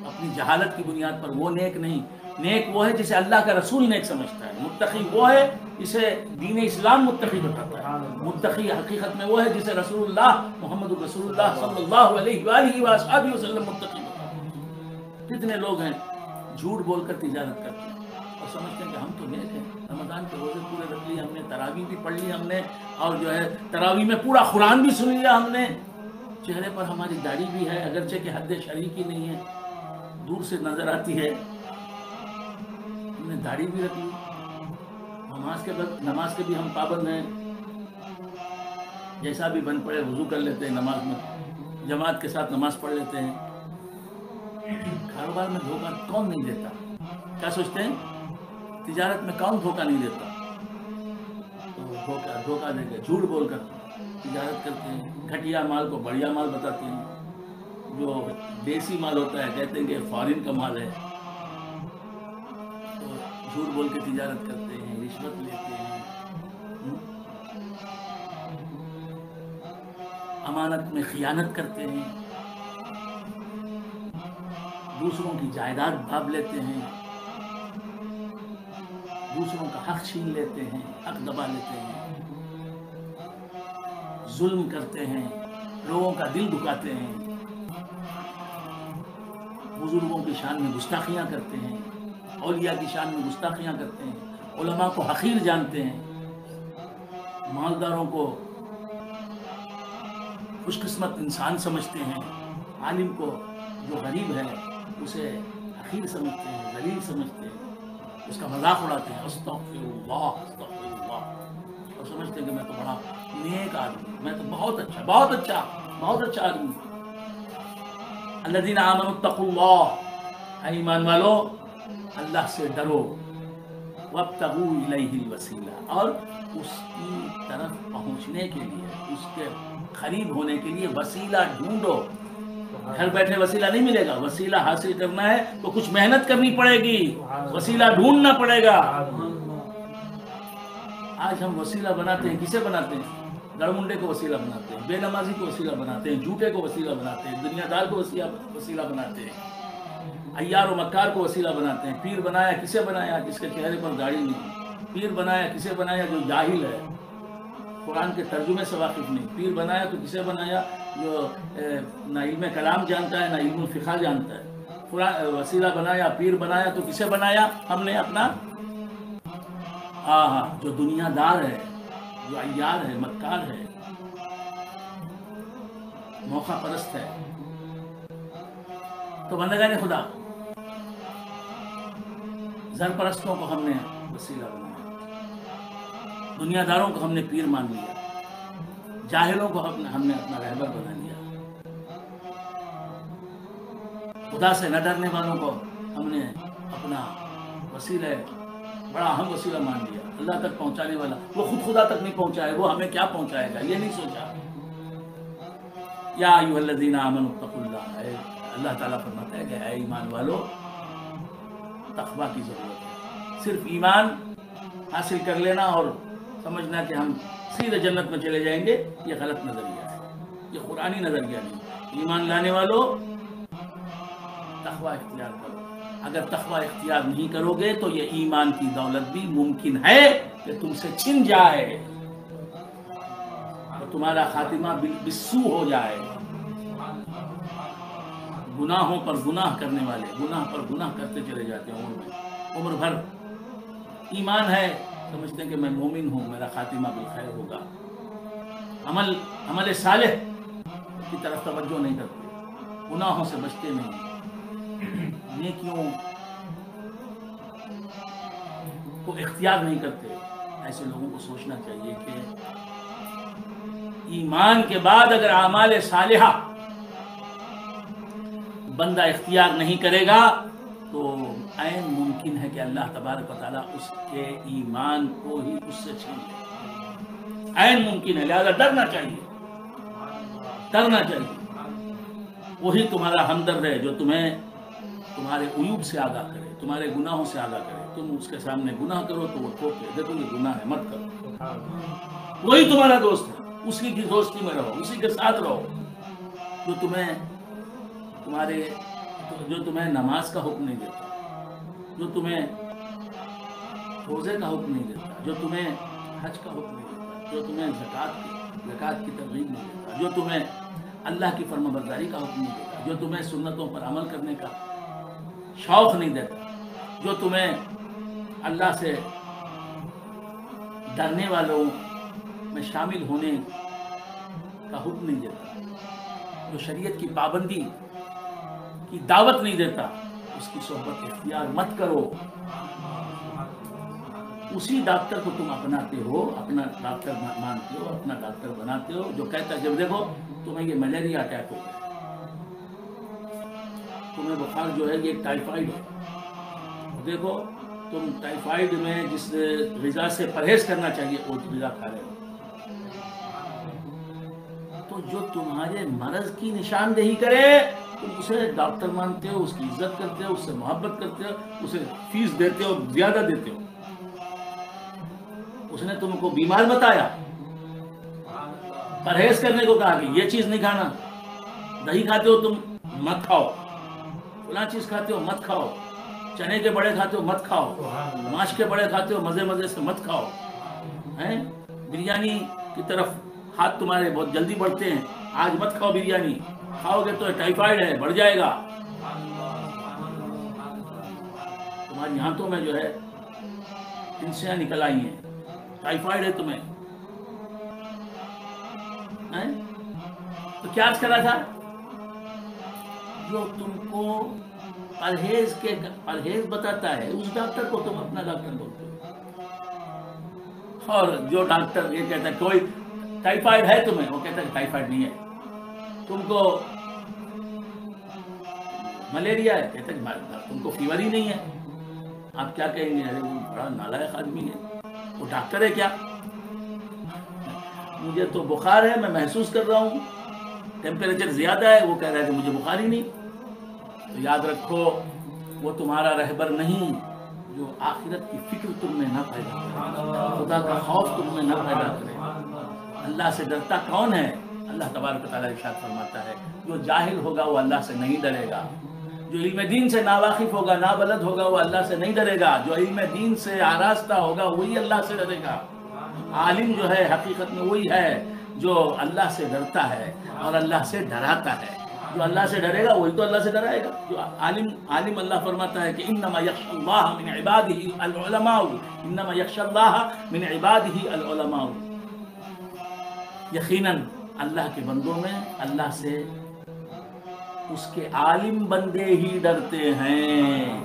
اپنی جہالت کی بنیاد پر، وہ نیک نہیں، نیک وہ ہے جسے اللہ کا رسول نیک سمجھتا ہے، متقی وہ ہے جسے دین اسلام متقی بتاتا ہے، متقی حقیقت میں وہ ہے جسے رسول اللہ محمد رسول اللہ صلی اللہ علیہ وآلہ وآلہ وسلم متقی بتاتا ہے۔ کتنے لوگ ہیں جھوٹ بول کر تجارت کرتے ہیں اور سمجھتے ہیں کہ ہم تو نیک ہیں، رمضان کے روزے پورے رکھ لیے ہم نے، تراویح بھی پڑھ لی ہم نے، اور جو ہے تراویح میں پورا قرآن بھی سن لیا ہم نے، چہرے پر ہماری داڑھی بھی ہے، اگرچہ کہ حد شرعی کی نہیں ہے، دور سے نظر آتی ہے، ہم نے داڑھی بھی رکھ لی، نماز کے بھی ہم پابند ہیں، جیسا بھی بن پڑے وضو کر لیتے ہیں، نماز میں جماعت کے ساتھ نماز پڑھ لیتے ہیں۔ کاروبار میں دھوکہ کون نہیں دیتا؟ کیا سوچتے ہیں تجارت میں کون دھوکہ نہیں دیتا؟ تو دھوکہ دے کے جھوٹ بول کر تجارت کرتے ہیں، گھٹیا مال کو بڑھیا مال بتاتے ہیں، جو دیسی مال ہوتا ہے کہتے ہیں کہ فارن کا مال ہے، تو جھوٹ بول کے تجارت کرتے ہیں، رشوت لیتے ہیں، امانت میں خیانت کرتے ہیں، دوسروں کی جائیداد بھاب لیتے ہیں، دوسروں کا حق چھین لیتے ہیں، حق دبا لیتے ہیں، ظلم کرتے ہیں، لوگوں کا دل دکھاتے ہیں، بزرگوں کی شان میں گستاخیاں کرتے ہیں، اولیاء کی شان میں گستاخیاں کرتے ہیں، علماء کو حقیر جانتے ہیں، مالداروں کو خوش قسمت انسان سمجھتے ہیں، عالم کو جو غریب ہے اسے حقیر سمجھتے ہیں، ذلیل سمجھتے ہیں، اس کا مذاق اڑاتے ہیں، استغفر اللہ استغفر اللہ، اور سمجھتے ہیں کہ میں تو بڑا نیک آدمی، میں تو بہت اچھا آدمی۔ الذین آمنوا اتقوا اللہ، اے ایمان والو اللہ سے ڈرو، وابتغوا الیہ الوسیلہ، اور اس کی طرف پہنچنے کے لیے، اس کے قریب ہونے کے لیے وسیلہ ڈھونڈو۔ گھر بیٹھے وسیلہ نہیں ملے گا، وسیلہ حاصل کرنا ہے تو کچھ محنت کرنی پڑے گی، وسیلہ ڈھونڈنا پڑے گا۔ آج ہم وسیلہ بناتے ہیں، کسے بناتے ہیں؟ گڑمنڈے کو وسیلہ بناتے ہیں، بے نمازی کو وسیلہ بناتے ہیں، جھوٹے کو وسیلہ بناتے ہیں، دنیا دار کو وسیلہ بناتے ہیں، عیار و مکار کو وسیلہ بناتے ہیں۔ پیر بنایا کسے بنایا؟ جس کے چہرے پر داڑھی نہیں۔ پیر بنایا کسے بنایا؟ جو جاہل ہے، قرآن کے ترجمے سے واقف نہیں۔ پیر بنایا تو کسے بنایا؟ جو نہ علم کلام جانتا ہے نہ علم فقہ جانتا ہے۔ وسیلہ بنایا، پیر بنایا تو کسے بنایا ہم نے؟ اپنا جو دنیا دار ہے، جو عیار ہے، مکار ہے، موقع پرست ہے۔ تو بندگان خدا، زر پرستوں کو ہم نے وسیلہ بنایا، دنیا داروں کو ہم نے پیر مان لیا، جاہلوں کو ہم نے اپنا رہبر بنا لیا، خدا سے نہ ڈرنے والوں کو ہم نے اپنا وسیلہ، بڑا اہم وسیلہ مان لیا۔ اللہ تک پہنچانے والا، وہ خود خدا تک نہیں پہنچا ہے، وہ ہمیں کیا پہنچائے گا یہ نہیں سوچا۔ یا ایھا الذین آمنوا اتقوا اللہ، اللہ تعالیٰ فرماتا ہے کہ اے ایمان والو، تقویٰ کی ضرورت ہے۔ صرف ایمان حاصل کر لینا اور سمجھنا کہ ہم سیدھے جنت میں چلے جائیں گے، یہ غلط نظریہ ہے، یہ قرآنی نظریہ نہیں۔ ایمان لانے والو تقویٰ اختیار کرو۔ اگر تقویٰ اختیار نہیں کرو گے تو یہ ایمان کی دولت بھی ممکن ہے کہ تم سے چھن جائے اور تمہارا خاتمہ بالسوء ہو جائے۔ گناہوں پر گناہ کرنے والے گناہ پر گناہ کرتے چلے جاتے ہیں عمر بھر۔ ایمان ہے، سمجھتے ہیں کہ میں مومن ہوں، میرا خاتمہ بالخیر ہوگا، عمل صالح کی طرف توجہ نہیں کرتے، گناہوں سے بچتے نہیں، نیکیوں کو اختیار نہیں کرتے۔ ایسے لوگوں کو سوچنا چاہیے کہ ایمان کے بعد اگر اعمال صالحہ بندہ اختیار نہیں کرے گا تو عین ممکن ہے کہ اللہ تبارک و تعالیٰ اس کے ایمان کو ہی اس سے چھین لے، عین ممکن ہے۔ لہذا ڈرنا چاہیے، ڈرنا چاہیے۔ وہی تمہارا ہمدرد ہے جو تمہیں تمہارے عیوب سے آگاہ کرے، تمہارے گناہوں سے آگاہ کرے۔ تم اس کے سامنے گناہ کرو تو وہ ٹوکے، دیکھو یہ گناہ ہے، مت کرو۔ وہی تمہارا دوست ہے، اسی کی دوستی میں رہو، اسی کے ساتھ رہو جو تمہیں نماز کا حکم نہیں دیتا، جو تمہیں روزے کا حکم نہیں دیتا، جو تمہیں حج کا حکم نہیں دیتا، جو تمہیں زکوٰۃ کی ترغیب نہیں دیتا، جو تمہیں اللہ کی فرما برداری کا حکم نہیں دیتا، جو تمہیں سنتوں پر عمل کرنے کا شوق نہیں دیتا، جو تمہیں اللہ سے ڈرنے والوں میں شامل ہونے کا حکم نہیں دیتا، جو شریعت کی پابندی کی دعوت نہیں دیتا، اس کی صحبت اختیار مت کرو۔ اسی ڈاکٹر کو تم اپناتے ہو، اپنا ڈاکٹر مانتے ہو، اپنا ڈاکٹر بناتے ہو، جو کہتا ہے جب دیکھو تمہیں یہ ملیریا اٹیک ہو گیا، تمہیں بخار جو ہے یہ ٹائیفائڈ ہے، دیکھو تم ٹائیفائڈ میں جس غذا سے پرہیز کرنا چاہیے وہ غذا کھا رہے ہو، جو تمہارے مرض کی نشاندہی کرے تم اسے ڈاکٹر مانتے ہو، اس کی عزت کرتے ہو، اس سے محبت کرتے ہو، اسے فیس دیتے ہو، زیادہ دیتے ہو. اس نے تم کو بیمار بتایا، پرہیز کرنے کو کہا کہ یہ چیز نہیں کھانا، دہی کھاتے ہو تم مت کھاؤ، فلاں چیز کھاتے ہو مت کھاؤ، چنے کے بڑے کھاتے ہو مت کھاؤ، ماش کے بڑے کھاتے ہو مزے مزے سے مت کھاؤ، بریانی کی طرف ہاتھ تمہارے بہت جلدی بڑھتے ہیں، آج مت کھاؤ بریانی، کھاؤ گے تو ٹائیفائڈ ہے بڑھ جائے گا، تمہاری ہاتھوں میں جو ہے پنسیاں نکل آئی ہیں، ٹائیفائڈ ہے تمہیں. تو کیا عرض کرا تھا؟ جو تم کو پرہیز بتاتا ہے اس ڈاکٹر کو تم اپنا ڈاکٹر بولتے ہو. اور جو ڈاکٹر یہ کہتا ہے کوئی ٹائیفائڈ ہے تمہیں، وہ کہتا ہے ٹائیفائڈ نہیں ہے. تم کو ملیریا ہے، کہتا ہے تم کو فیور ہی نہیں ہے. آپ کیا کہیں گے؟ ارے وہ بڑا نالائق آدمی ہے، وہ ڈاکٹر ہے کیا؟ مجھے تو بخار ہے، میں محسوس کر رہا ہوں، ٹیمپریچر زیادہ ہے، وہ کہہ رہا ہے کہ مجھے بخار ہی نہیں. تو یاد رکھو وہ تمہارا رہبر نہیں جو آخرت کی فکر تم میں نہ پیدا کرے، خدا کا خوف تم میں نہ پیدا کرے. اللہ سے ڈرتا کون ہے؟ اللہ تبارک و تعالیٰ ارشاد فرماتا ہے جو جاہل ہوگا وہ اللہ سے نہیں ڈرے گا، جو علم دین سے ناواقف ہوگا، نابلد ہوگا، وہ اللہ سے نہیں ڈرے گا، جو علم دین سے آراستہ ہوگا وہی اللہ سے ڈرے گا. عالم جو ہے حقیقت میں وہی ہے جو اللہ سے ڈرتا ہے اور اللہ سے ڈراتا ہے. جو اللہ سے ڈرے گا وہی تو اللہ سے ڈرائے گا. جو عالم اللہ فرماتا ہے کہ انما یخشی اللہ من عبادہ العلماء، انما یخشی اللہ من عبادہ العلماء. یقیناً اللہ کے بندوں میں اللہ سے اس کے عالم بندے ہی ڈرتے ہیں.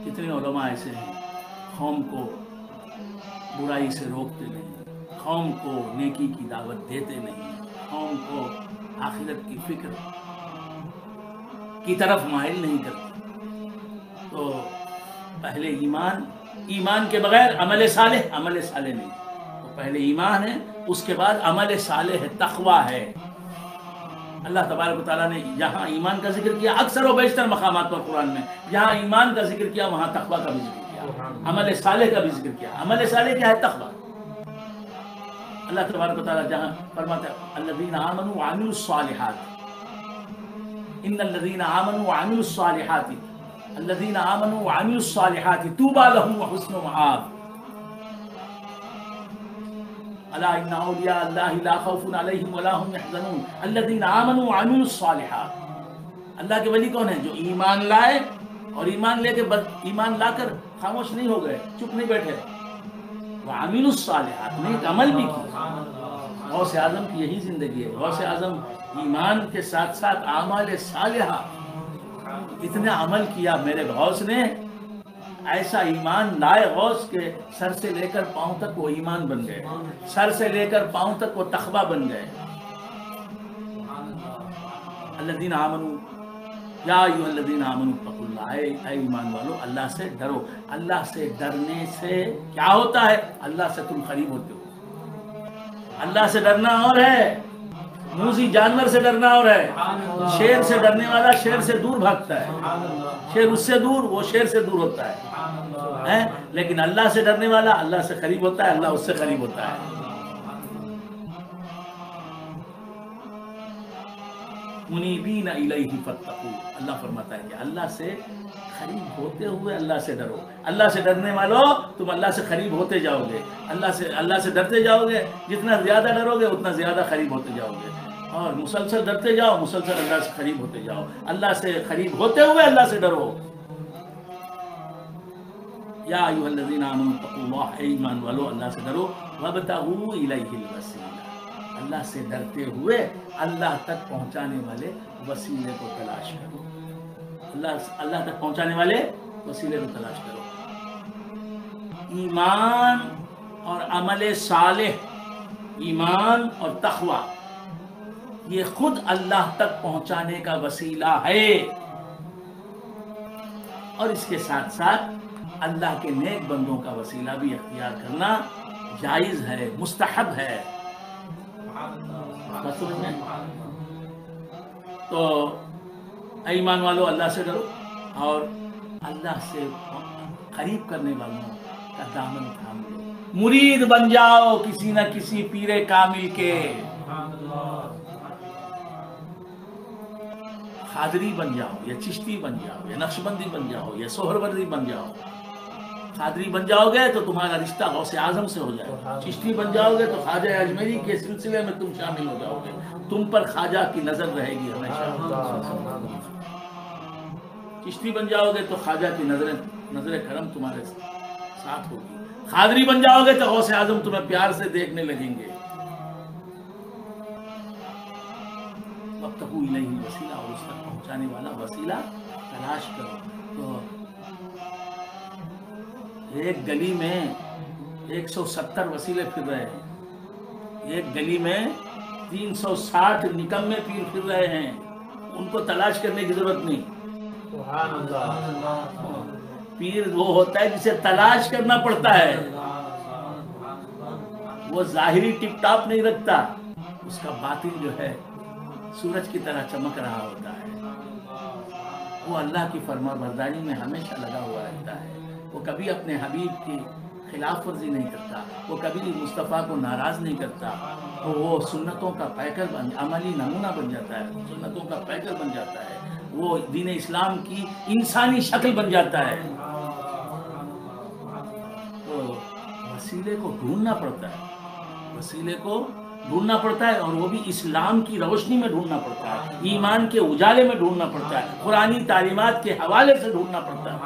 کتنے علماء ایسے ہیں قوم کو برائی سے روکتے نہیں، قوم کو نیکی کی دعوت دیتے نہیں، قوم کو آخرت کی فکر کی طرف مائل نہیں کرتے. تو پہلے ایمان کے بغیر عمل صالح نہیں. تو پہلے ایمان ہے، اس کے بعد عمل صالح ہے، تقوی ہے. اللہ تبارک و تعالیٰ نے جہاں ایمان کا ذکر کیا اکثر و بیشتر مقامات پر قرآن میں، جہاں ایمان کا ذکر کیا وہاں تقوی کا بھی ذکر کیا، عمل صالح کا بھی ذکر کیا. عمل صالح کیا ہے؟ تقوی. اللہ تبارک و تعالیٰ جہاں فرماتا ہے الذین آمنوا وعملوا الصالحات، ان الذین آمنوا وعملوا الصالحات الذین آمنوا وعملوا الصالحات طوبی لهم وحسن مآب. الا ان اولیاء اللہ لا خوف علیہم ولا هم يحزنون الذین آمنوا وعملوا الصالحات. اللہ کے ولی کون ہیں؟ جو ایمان لائے اور ایمان لے کے ایمان لا کر خاموش نہیں ہو گئے، چپ نہیں بیٹھے، وعملوا الصالحات نے ایک عمل بھی کیا. غوث اعظم کی یہی زندگی ہے. غوث اعظم ایمان کے ساتھ ساتھ اعمال صالحہ اتنا عمل کیا. میرے غوث نے ایسا ایمان لائے، غوث کے سر سے لے کر پاؤں تک وہ ایمان بن گئے، سر سے لے کر پاؤں تک وہ تقوی بن گئے. الذین آمنوا یا ایھا الذین آمنوا اتقوا اللہ، اے ایمان والو اللہ سے ڈرو. اللہ سے ڈرنے سے کیا ہوتا ہے؟ اللہ سے تم قریب ہوتے ہو. اللہ سے ڈرنا اور ہے، موذی جانور سے ڈرنا اور ہے. شیر سے ڈرنے والا شیر سے دور بھاگتا ہے، شیر اس سے دور، وہ شیر سے دور ہوتا ہے. لیکن اللہ سے ڈرنے والا اللہ سے قریب ہوتا ہے، اللہ اس سے قریب ہوتا ہے. منیبین الیہ فاتقوا، اللہ فرماتا ہے کہ اللہ سے قریب ہوتے ہوئے اللہ سے ڈرو. اللہ سے ڈرنے والوں تم اللہ سے قریب ہوتے جاؤ گے، اللہ سے ڈرتے جاؤ گے. جتنا زیادہ ڈرو گے اتنا زیادہ قریب ہوتے جاؤ گے، اور مسلسل ڈرتے جاؤ، مسلسل اللہ سے قریب ہوتے جاؤ. اللہ سے قریب ہوتے ہوئے اللہ سے ڈرو. یا ایھا الذین آمنوا اتقوا اللہ، اے ایمان والو اللہ سے ڈرو. وابتغوا الیہ الوسیلہ، اللہ سے ڈرتے ہوئے اللہ تک پہنچانے والے وسیلے کو تلاش کرو. اللہ تک پہنچانے والے وسیلے کو تلاش کرو. ایمان اور عمل صالح، ایمان اور تقوی یہ خود اللہ تک پہنچانے کا وسیلہ ہے، اور اس کے ساتھ ساتھ اللہ کے نیک بندوں کا وسیلہ بھی اختیار کرنا جائز ہے، مستحب ہے. تو ایمان والو اللہ سے ڈرو اور اللہ سے قریب کرنے والوں کا دامن تھام لو. مرید بن جاؤ کسی نہ کسی پیر کامل کے. قادری بن جاؤ یا چشتی بن جاؤ یا نقشبندی بن جاؤ یا سہروردی بن جاؤ. قادری بن جاؤ گے تو تمہارا رشتہ غوث اعظم سے ہو جائے گا. چشتی بن جاؤ گے تو خواجہ اجمیری کے سلسلے میں تم شامل ہو جاؤ گے. تم پر خواجہ کی نظر رہے گی ہمیشہ. چشتی بن جاؤ گے تو خواجہ کی نظر کرم تمہارے ساتھ ہوگی. قادری بن جاؤ گے تو غوث اعظم تمہیں پیار سے دیکھنے لگیں گے. وابتغوا الیہ الوسیلہ، اور اس تک پہنچانے والا وسیلہ تلاش کرو. تو ایک گلی میں 170 وسیلے پھر رہے ہیں. ایک گلی میں 360 نکمے پیر پھر رہے ہیں. ان کو تلاش کرنے کی ضرورت نہیں. پیر وہ ہوتا ہے جسے تلاش کرنا پڑتا ہے. وہ ظاہری ٹپ ٹاپ نہیں رکھتا، اس کا باطن جو ہے سورج کی طرح چمک رہا ہوتا ہے. وہ اللہ کی فرما برداری میں ہمیشہ لگا ہوا رہتا ہے. وہ کبھی اپنے حبیب کی خلاف ورزی نہیں کرتا. وہ کبھی مصطفیٰ کو ناراض نہیں کرتا. وہ سنتوں کا پیکر عملی نمونہ بن جاتا ہے. سنتوں کا پیکر بن جاتا ہے. وہ دین اسلام کی انسانی شکل بن جاتا ہے. تو وسیلے کو ڈھونڈنا پڑتا ہے. وسیلے کو ڈھونڈنا پڑتا ہے، اور وہ بھی اسلام کی روشنی میں ڈھونڈنا پڑتا ہے، ایمان کے اجالے میں ڈھونڈنا پڑتا ہے، قرآنی تعلیمات کے حوالے سے ڈھونڈنا پڑتا ہے.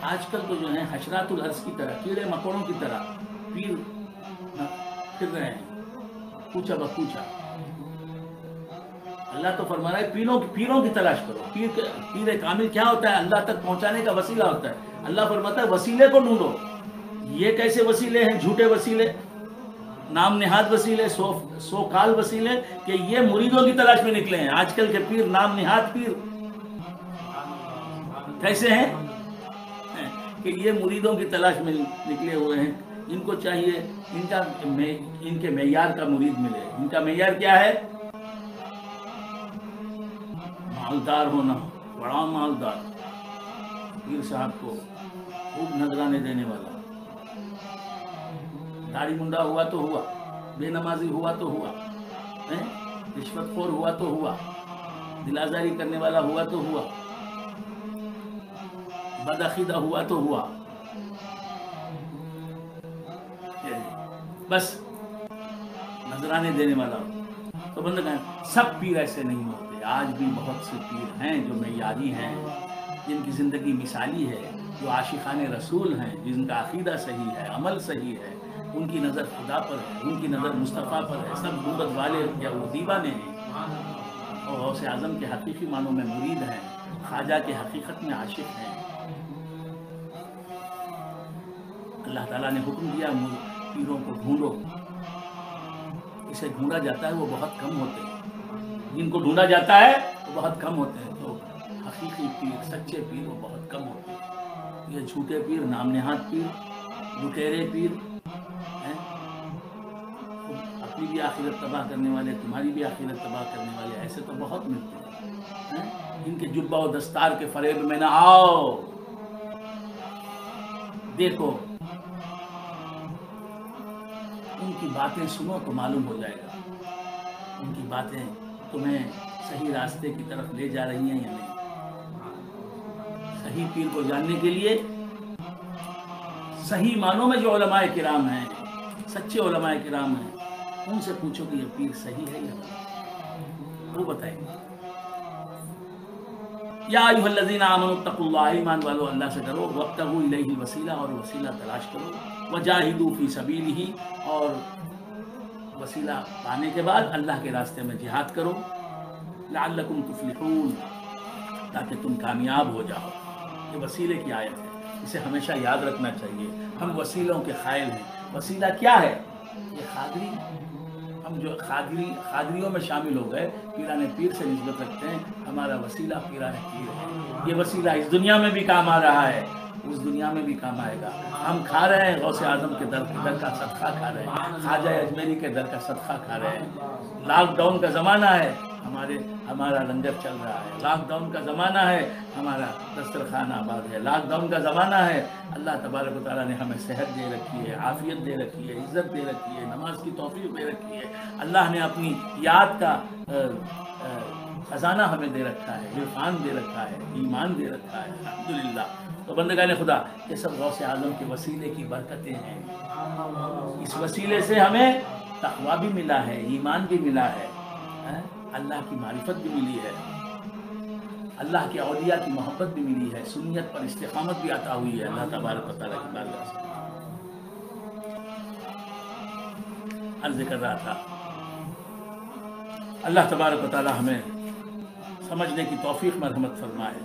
آج کل تو جو ہے حشرات الارض کی طرح، کیڑے مکوڑوں کی طرح پیر پھر رہے ہیں کوچا بکوچا. اللہ تو فرما رہا ہے پیروں کی تلاش کرو. پیر کامل کیا ہوتا ہے؟ اللہ تک پہنچانے کا وسیلہ ہوتا ہے. اللہ فرماتا ہے وسیلے کو ڈھونڈو. یہ کیسے وسیلے ہیں؟ جھوٹے وسیلے، نام نہاد وسیلے، سو کال وسیلے، کہ یہ مریدوں کی تلاش میں نکلے ہیں. آج کل کے پیر نام نہاد پیر کیسے ہیں کہ یہ مریدوں کی تلاش میں نکلے ہوئے ہیں. ان کو چاہیے ان کے معیار کا مرید ملے. ان کا معیار کیا ہے؟ مالدار ہونا، بڑا مالدار، پیر صاحب کو خوب نذرانے دینے والا، داڑھی منڈا ہوا تو ہوا، بے نمازی ہوا تو ہوا، رشوت خور ہوا تو ہوا، دل آزاری کرنے والا ہوا تو ہوا، بدعقیدہ ہوا تو ہوا. بس نذرانے دینے والا ہو. تو بندگان سب پیر ایسے نہیں ہوتے. آج بھی بہت سے پیر ہیں جو معیاری ہیں، جن کی زندگی مثالی ہے، جو عاشقان رسول ہیں، جن کا عقیدہ صحیح ہے، عمل صحیح ہے. ان کی نظر خدا پر ہے، ان کی نظر مصطفیٰ پر ہے. سب غربت والے یا وہ دیوانے ہیں، اور غوث اعظم کے حقیقی معنوں میں مرید ہیں، خواجہ کے حقیقت میں عاشق ہیں. اللہ تعالیٰ نے حکم دیا پیروں کو ڈھونڈو. اسے ڈھونڈا جاتا ہے وہ بہت کم ہوتے ہیں. جن کو ڈھونڈا جاتا ہے وہ بہت کم ہوتے ہیں. تو حقیقی پیر، سچے پیر وہ بہت کم ہوتے ہیں. یہ جھوٹے پیر، نام نہاد پیر، لٹیرے پیر ہیں، اپنی بھی آخرت تباہ کرنے والے، تمہاری بھی آخرت تباہ کرنے والے، ایسے تو بہت ملتے ہیں. ان کے جبہ و دستار کے فریب میں نہ آؤ. دیکھو ان کی باتیں سنو تو معلوم ہو جائے گا ان کی باتیں تمہیں صحیح راستے کی طرف لے جا رہی ہیں یا نہیں. صحیح پیر کو جاننے کے لیے صحیح معنوں میں جو علماء کرام ہیں، سچے علماء کرام ہیں، ان سے پوچھو کہ یہ پیر صحیح ہے یا نہیں، وہ بتائیں گے. یا ایھا الذین آمنوا اتقوا اللہ، ایمان والو اللہ سے ڈرو. وابتغوا الیہ الوسیلہ، اور وسیلہ تلاش کرو. وجاہدوا فی سبیلہ، اور وسیلہ پانے کے بعد اللہ کے راستے میں جہاد کرو. لعلکم تفلحون، تاکہ تم کامیاب ہو جاؤ. یہ وسیلے کی آیت ہے، اسے ہمیشہ یاد رکھنا چاہیے. ہم وسیلوں کے قائل ہیں. وسیلہ کیا ہے؟ یہ قادری. ہم جو قادریوں میں شامل ہو گئے، پیران پیر سے نسبت رکھتے ہیں. ہمارا وسیلہ پیران پیر ہے. یہ وسیلہ اس دنیا میں بھی کام آ رہا ہے، اس دنیا میں بھی کام آئے گا. ہم کھا رہے ہیں غوث اعظم کے در کا صدقہ کھا رہے ہیں, خواجہ اجمیری کے در کا صدقہ کھا رہے ہیں. لاک ڈاؤن کا زمانہ ہے, ہمارا لنگر چل رہا ہے. لاک ڈاؤن کا زمانہ ہے, ہمارا دسترخوان آباد ہے. لاک ڈاؤن کا زمانہ ہے. اللہ تبارک و تعالیٰ نے ہمیں صحت دے رکھی ہے, عافیت دے رکھی ہے, عزت دے رکھی ہے, نماز کی توفیق دے رکھی ہے. اللہ نے اپنی یاد کا خزانہ ہمیں دے رکھا ہے, عرفان دے رکھا ہے, ایمان دے رکھا ہے. الحمدللہ. تو بندگان خدا, یہ سب غوث اعظم کے وسیلے کی برکتیں ہیں. اس وسیلے سے ہمیں تقویٰ بھی ملا ہے, ایمان بھی ملا ہے, اللہ کی معرفت بھی ملی ہے, اللہ کے اولیاء کی محبت بھی ملی ہے, سنیت پر استقامت بھی عطا ہوئی ہے اللہ تبارک و تعالیٰ کی بارگاہ سے. عرض کر رہا تھا اللہ تبارک و تعالیٰ ہمیں سمجھنے کی توفیق مرحمت فرمائے,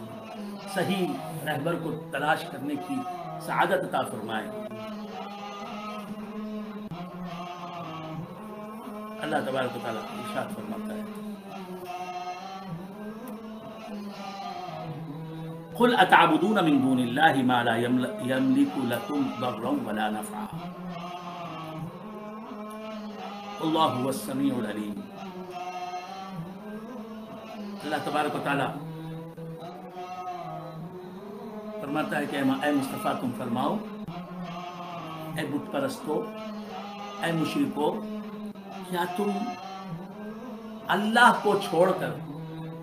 صحیح رہبر کو تلاش کرنے کی سعادت عطا فرمائے. اللہ تبارک و تعالیٰ ارشاد فرماتا ہے, قل اتعبدون من دون اللہ ما لا یملک لکم ضرا ولا نفعا اللہ هو السمیع العلیم. اللہ تبارک و تعالیٰ فرماتا ہے کہ اے مصطفیٰ تم فرماؤ, اے بت پرستو, اے مشرکو, کیا تم اللہ کو چھوڑ کر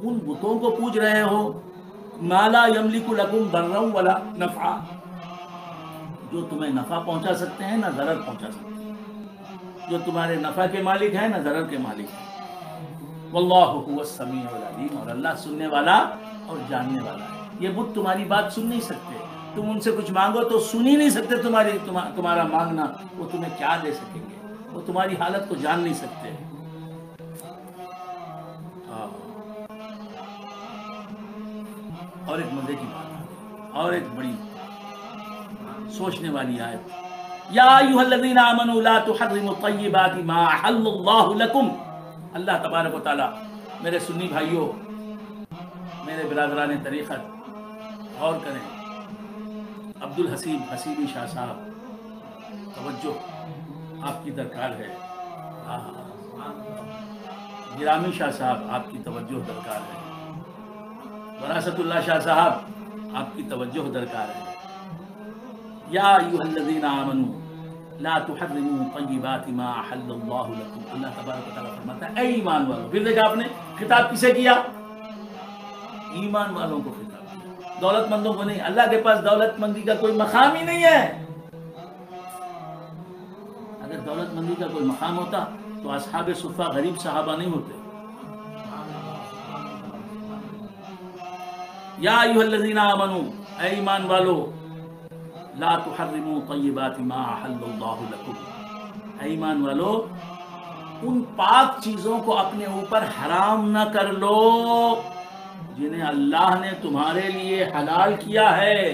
ان بتوں کو پوج رہے ہو ما لا یملک لکم ضرا ولا نفعا, جو تمہیں نفع پہنچا سکتے ہیں نہ ضرر پہنچا سکتے ہیں, جو تمہارے نفع کے مالک ہیں نہ ضرر کے مالک ہیں. واللہ هو السمیع العلیم, اور اللہ سننے والا اور جاننے والا ہے. یہ بت تمہاری بات سن نہیں سکتے, تم ان سے کچھ مانگو تو سن ہی نہیں سکتے تمہارا مانگنا. وہ تمہیں کیا دے سکیں گے, وہ تمہاری حالت کو جان نہیں سکتے. اور ایک مزے کی بات ہے, اور ایک بڑی سوچنے والی آیت, یا ایھا الذین آمنوا لا تحرموا طیبات ما احل اللہ لکم. اللہ تبارک و تعالیٰ, میرے سنی بھائیوں, میرے برادران طریقت, غور کریں. عبدالحسیب حسیبی شاہ صاحب, توجہ آپ کی درکار ہے. گرامی شاہ صاحب, آپ کی توجہ درکار ہے. وراثت اللہ شاہ صاحب, آپ کی توجہ درکار ہے. یا ایھا الذین آمنوا لا تحرموا طیبات ما احل اللہ لکم. اللہ تبارک و تعالیٰ فرماتا ہے اے ایمان والوں. پھر دیکھا آپ نے خطاب کسے کیا؟ ایمان والوں کو خطاب کیا, دولت مندوں کو نہیں. اللہ کے پاس دولت مندی کا کوئی مقام ہی نہیں ہے. اگر دولت مندی کا کوئی مقام ہوتا تو اصحاب صفہ غریب صحابہ نہیں ہوتے. یا ایھا الذین آمنوا, اے ایمان والو, لا تحرموا طیبات ما احل اللہ لکم. اے ایمان والو, ان پاک چیزوں کو اپنے اوپر حرام نہ کر لو جنہیں اللہ نے تمہارے لیے حلال کیا ہے.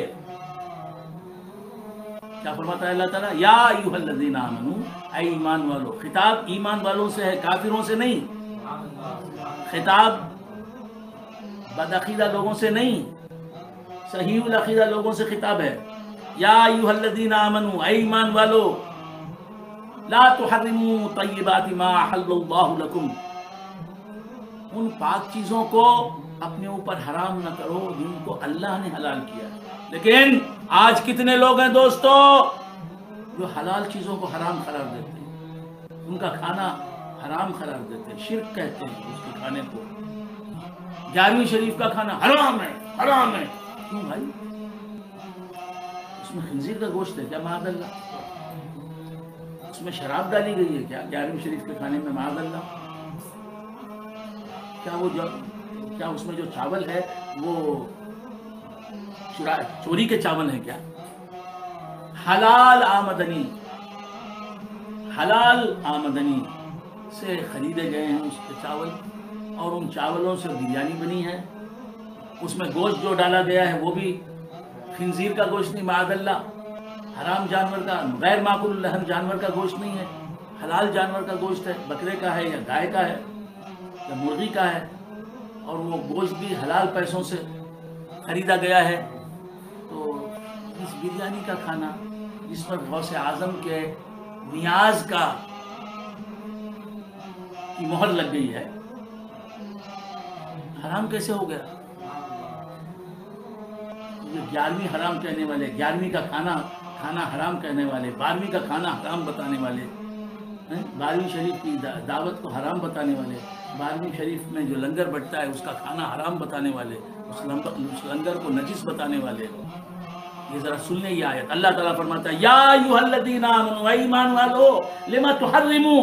کیا فرماتا ہے اللہ تعالیٰ؟ یا ایھا الذین آمنوا, اے ایمان والو. خطاب ایمان والوں سے ہے, کافروں سے نہیں. خطاب بدعقیدہ لوگوں سے نہیں, صحیح العقیدہ لوگوں سے خطاب ہے. یا ایھا الذین آمنوا, اے ایمان والو, لا تحرموا طیبات ما احل اللہ لکم. ان پاک چیزوں کو اپنے اوپر حرام نہ کرو جن کو اللہ نے حلال کیا ہے. لیکن آج کتنے لوگ ہیں دوستو جو حلال چیزوں کو حرام قرار دیتے ہیں, ان کا کھانا حرام قرار دیتے ہیں, شرک کہتے ہیں اس کے کھانے کو. 11ویں شریف کا کھانا حرام ہے, حرام ہے. کیوں بھائی؟ اس میں خنزیر کا گوشت ہے کیا معاذ اللہ؟ اس میں شراب ڈالی گئی ہے کیا 11ویں شریف کے کھانے میں معاذ اللہ؟ کیا اس میں جو چاول ہے وہ چوری کے چاول ہیں کیا؟ حلال آمدنی سے خریدے گئے ہیں اس کے چاول, اور ان چاولوں سے بریانی بنی ہے. اس میں گوشت جو ڈالا گیا ہے وہ بھی خنزیر کا گوشت نہیں معاذ اللہ, حرام جانور کا, غیر معقول اللحم جانور کا گوشت نہیں ہے, حلال جانور کا گوشت ہے. بکرے کا ہے یا گائے کا ہے یا مرغی کا ہے, اور وہ گوشت بھی حلال پیسوں سے خریدا گیا ہے. تو اس بریانی کا کھانا جس پر غوث اعظم کے نیاز کی مہر لگ گئی ہے، حرام کیسے ہو گیا؟ یہ 11ویں حرام کہنے والے، 11ویں کا کھانا حرام کہنے والے، 12ویں کا کھانا حرام بتانے والے، 12ویں شریف کی دعوت کو حرام بتانے والے، 12ویں شریف میں جو لنگر بٹتا ہے اس کا کھانا حرام بتانے والے، اس لنگر کو نجس بتانے والے، یہ ذرا سن لیں یہ آیت۔ اللہ تعالیٰ فرماتا ہے یا ایھا الذین آمنوا، اے ایمان والو، لما تحرموا،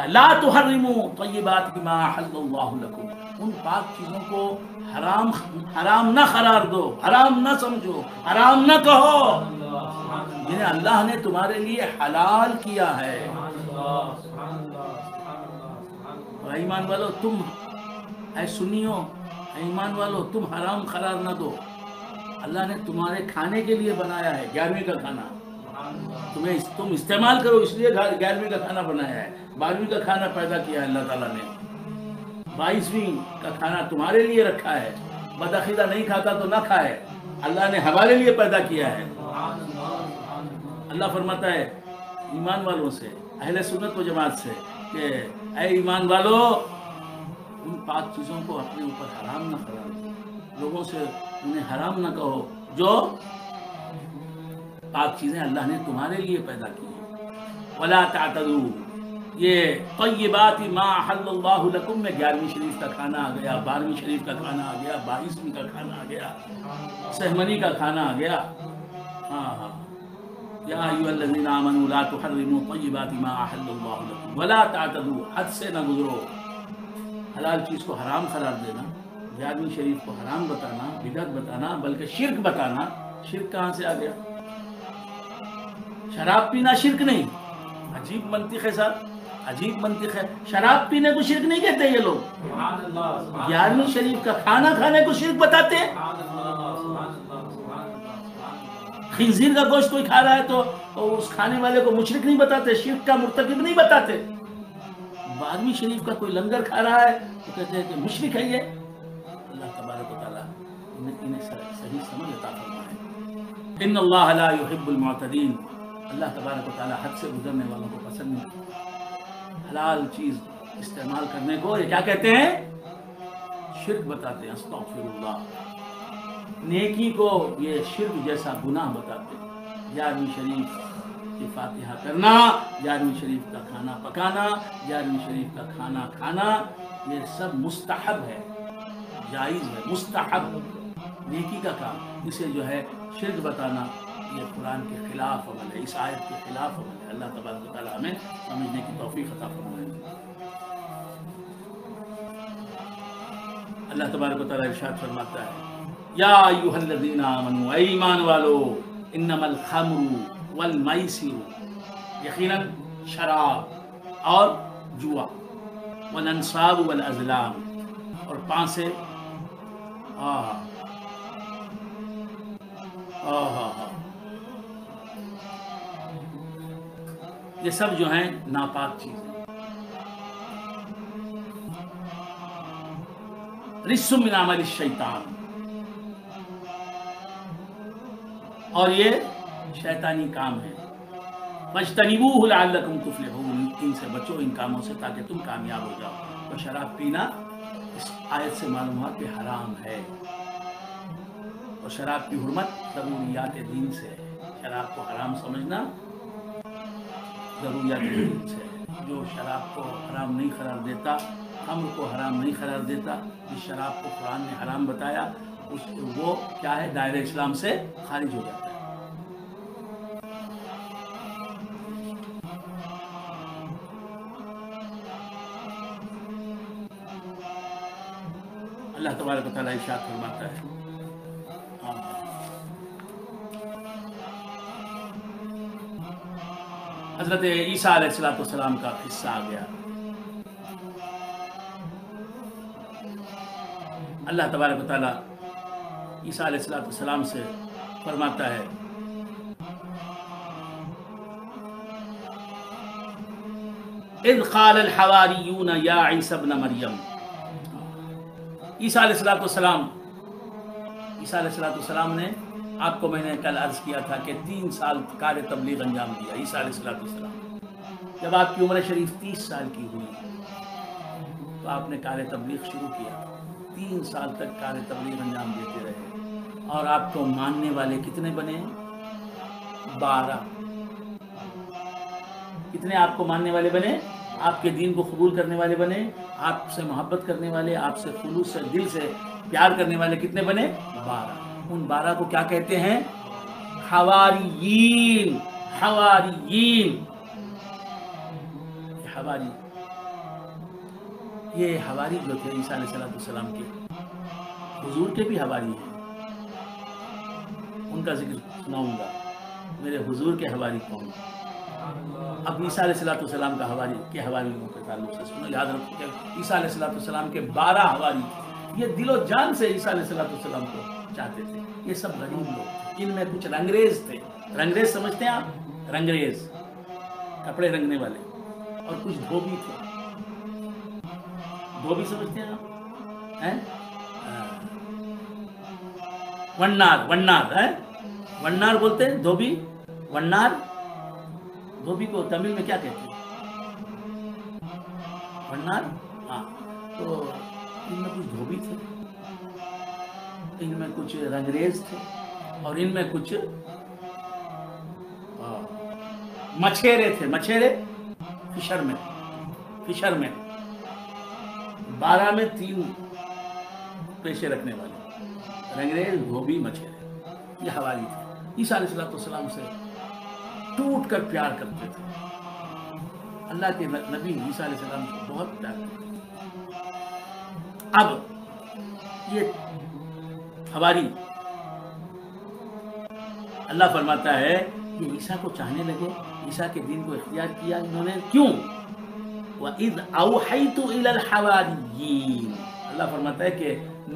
لا تحرموا طیبات ما احل اللہ لکم، ان پاک چیزوں کو حرام نہ قرار دو، حرام نہ سمجھو، حرام نہ کہو جنہیں اللہ نے تمہارے لیے حلال کیا ہے۔ اے ایمان والو تم، اے سنیو، اے ایمان والو تم حرام قرار نہ دو، اللہ نے تمہارے کھانے کے لیے بنایا ہے 11ویں کا کھانا، تم استعمال کرو، اس لیے 11ویں کا کھانا بنایا ہے، 12ویں کا کھانا پیدا کیا ہے اللہ تعالیٰ نے، 22ویں کا کھانا تمہارے لیے رکھا ہے، بدعقیدہ نہیں کھاتا تو نہ کھائے، اللہ نے ہمارے لیے پیدا کیا ہے۔ اللہ فرماتا ہے ایمان والوں سے، اہل سنت و جماعت سے کہ اے ایمان والو، ان پاک چیزوں کو اپنے اوپر حرام نہ قرار دو، لوگوں سے انہیں حرام نہ کہو جو پاک چیزیں اللہ نے تمہارے لیے پیدا کی ہیں۔ ولا تعتدوا، یہ طیبات ما احل اللہ لکم میں 11ویں شریف کا کھانا آ گیا، 12ویں شریف کا کھانا آ گیا، 22ویں کا کھانا آ گیا، سہمنی کا کھانا آ گیا۔ ہاں یا ایھا الذین آمنوا لا تحرموا طیبات ما احل اللہ لکم ولا تعتدوا، حد سے نہ گزرو، حلال چیز کو حرام قرار دینا، 11ویں شریف کو حرام بتانا، بدعت بتانا، بلکہ شرک بتانا۔ شرک کہاں سے آ گیا؟ شراب پینا شرک نہیں، عجیب منطق ہے صاحب، عجیب منطق ہے، شراب پینے کو شرک نہیں کہتے یہ لوگ، 11ویں شریف کا کھانا کھانے کو شرک بتاتے ہیں۔ خنزیر کا گوشت کوئی کھا رہا ہے تو اس کھانے والے کو مشرک نہیں بتاتے، شرک کا مرتکب نہیں بتاتے۔ 12ویں شریف کا کوئی لنگر کھا رہا ہے تو کہتے ہیں کہ مشرک ہے یہ۔ اللہ تبارک و تعالیٰ انہیں صحیح سمجھ عطا فرمائے۔ ان اللہ لا يحب المعتدین، اللہ تبارک و تعالیٰ حد سے گزرنے والوں کو پسند نہیں کرتا۔ حلال چیز استعمال کرنے کو یہ کیا کہتے ہیں؟ شرک بتاتے ہیں۔ استغفر اللہ، نیکی کو یہ شرک جیسا گناہ بتاتے ہیں۔ 11ویں شریف کی فاتحہ کرنا، 11ویں شریف کا کھانا پکانا، 11ویں شریف کا کھانا کھانا، یہ سب مستحب ہے، جائز ہے، مستحب نیکی کا کام۔ اسے جو ہے شرک بتانا یہ قرآن کے خلاف عمل ہے، اس آیت کے خلاف عمل ہے۔ اللہ تبارک و تعالیٰ ہمیں سمجھنے کی توفیق عطا فرمائے۔ اللہ تبارک و تعالیٰ ارشاد فرماتا ہے یا ایھا الذین آمنوا، اے ایمان والو، انما الخمر والمیسر، یقیناً شراب اور جوا، والانصاب والازلام، اور پانسے، یہ سب جو ہیں ناپاک چیزیں، رجس من عمل الشیطان، اور یہ شیطانی کام ہے۔ فاجتنبوہ لعلکم تفلحون، ان سے بچو، ان کاموں سے، تاکہ تم کامیاب ہو جاؤ۔ تو شراب پینا اس آیت سے معلوم ہوا کہ حرام ہے، اور شراب کی حرمت ضروریات دین سے ہے۔ شراب کو حرام سمجھنا ضروریات دین سے ہے۔ جو شراب کو حرام نہیں قرار دیتا، خمر کو حرام نہیں قرار دیتا، جس شراب کو قرآن نے حرام بتایا، وہ کیا ہے؟ دائرہ اسلام سے خارج ہو جاتا ہے۔ اللہ تبارک و تعالیٰ ارشاد فرماتا ہے حضرت عیسیٰ علیہ السلام کا قصہ آ گیا۔ اللہ تبارک و تعالیٰ عیسیٰ علیہ السلام سے فرماتا ہے اذ قال الحواریون یا عیسی ابن مریم، عیسیٰ علیہ السلام نے آپ کو میں نے کل عرض کیا تھا کہ 3 سال کار تبلیغ انجام دیا عیسیٰ علیہ السلام. جب آپ کی عمر شریف 30 سال کی ہوئی تو آپ نے کار تبلیغ شروع کیا. 3 سال تک کار تبلیغ انجام دیتے رہے اور آپ کو ماننے والے کتنے بنے؟ 12. کتنے آپ کو ماننے والے بنے؟ آپ کے دین کو قبول کرنے والے بنے، آپ سے محبت کرنے والے، آپ سے خلوص سے دل سے پیار کرنے والے کتنے بنے؟ 12. ان 12 کو کیا کہتے ہیں؟ حواریین. حواریین. حواری، یہ حواری جو تھے عیسیٰ علیہ السلام کے، حضور کے بھی حواری ہیں. ان کا ذکر سناؤں گا. میرے حضور کے حواری کون؟ اب عیسیٰ علیہ السلام کا حواری کے حواریوں کے تعلق سے سنو. یاد رکھو کہ عیسیٰ علیہ السلام کے 12 حواری تھے. یہ دل و جان سے عیسیٰ علیہ السلام کو چاہتے تھے. یہ سب غریب لوگ تھے. ان میں کچھ رنگریز تھے. رنگریز سمجھتے ہیں آپ؟ رنگریز، کپڑے رنگنے والے. اور کچھ دھوبی تھے. دھوبی سمجھتے ہیں آپ؟ ونار. ونار ونار بولتے ہیں. دھوبی، ونار. دھوبی کو تمل میں کیا کہتے ہیں؟ ونار. ہاں. تو ان میں کچھ دھوبی تھے، ان میں کچھ رنگریز تھے، اور ان میں کچھ مچھیرے تھے. مچھیرے فشر میں. فشر میں 12 میں 3 پیشے رکھنے والے، رنگریز، دھوبی، مچھیرے. یہ حواری تھے. عیسیٰ علیہ السلام سے ٹوٹ کر پیار کرتے تھے. اللہ کے نبی عیسیٰ علیہ السلام سے بہت پیار کرتے تھے. اب یہ حواری، اللہ فرماتا ہے یہ عیسیٰ کو چاہنے لگے، عیسیٰ کے دین کو اختیار کیا انہوں نے. کیوں؟ وَإِذْ أَوْحَيْتُ إِلَى الْحَوَارِيِّينَ. اللہ فرماتا ہے کہ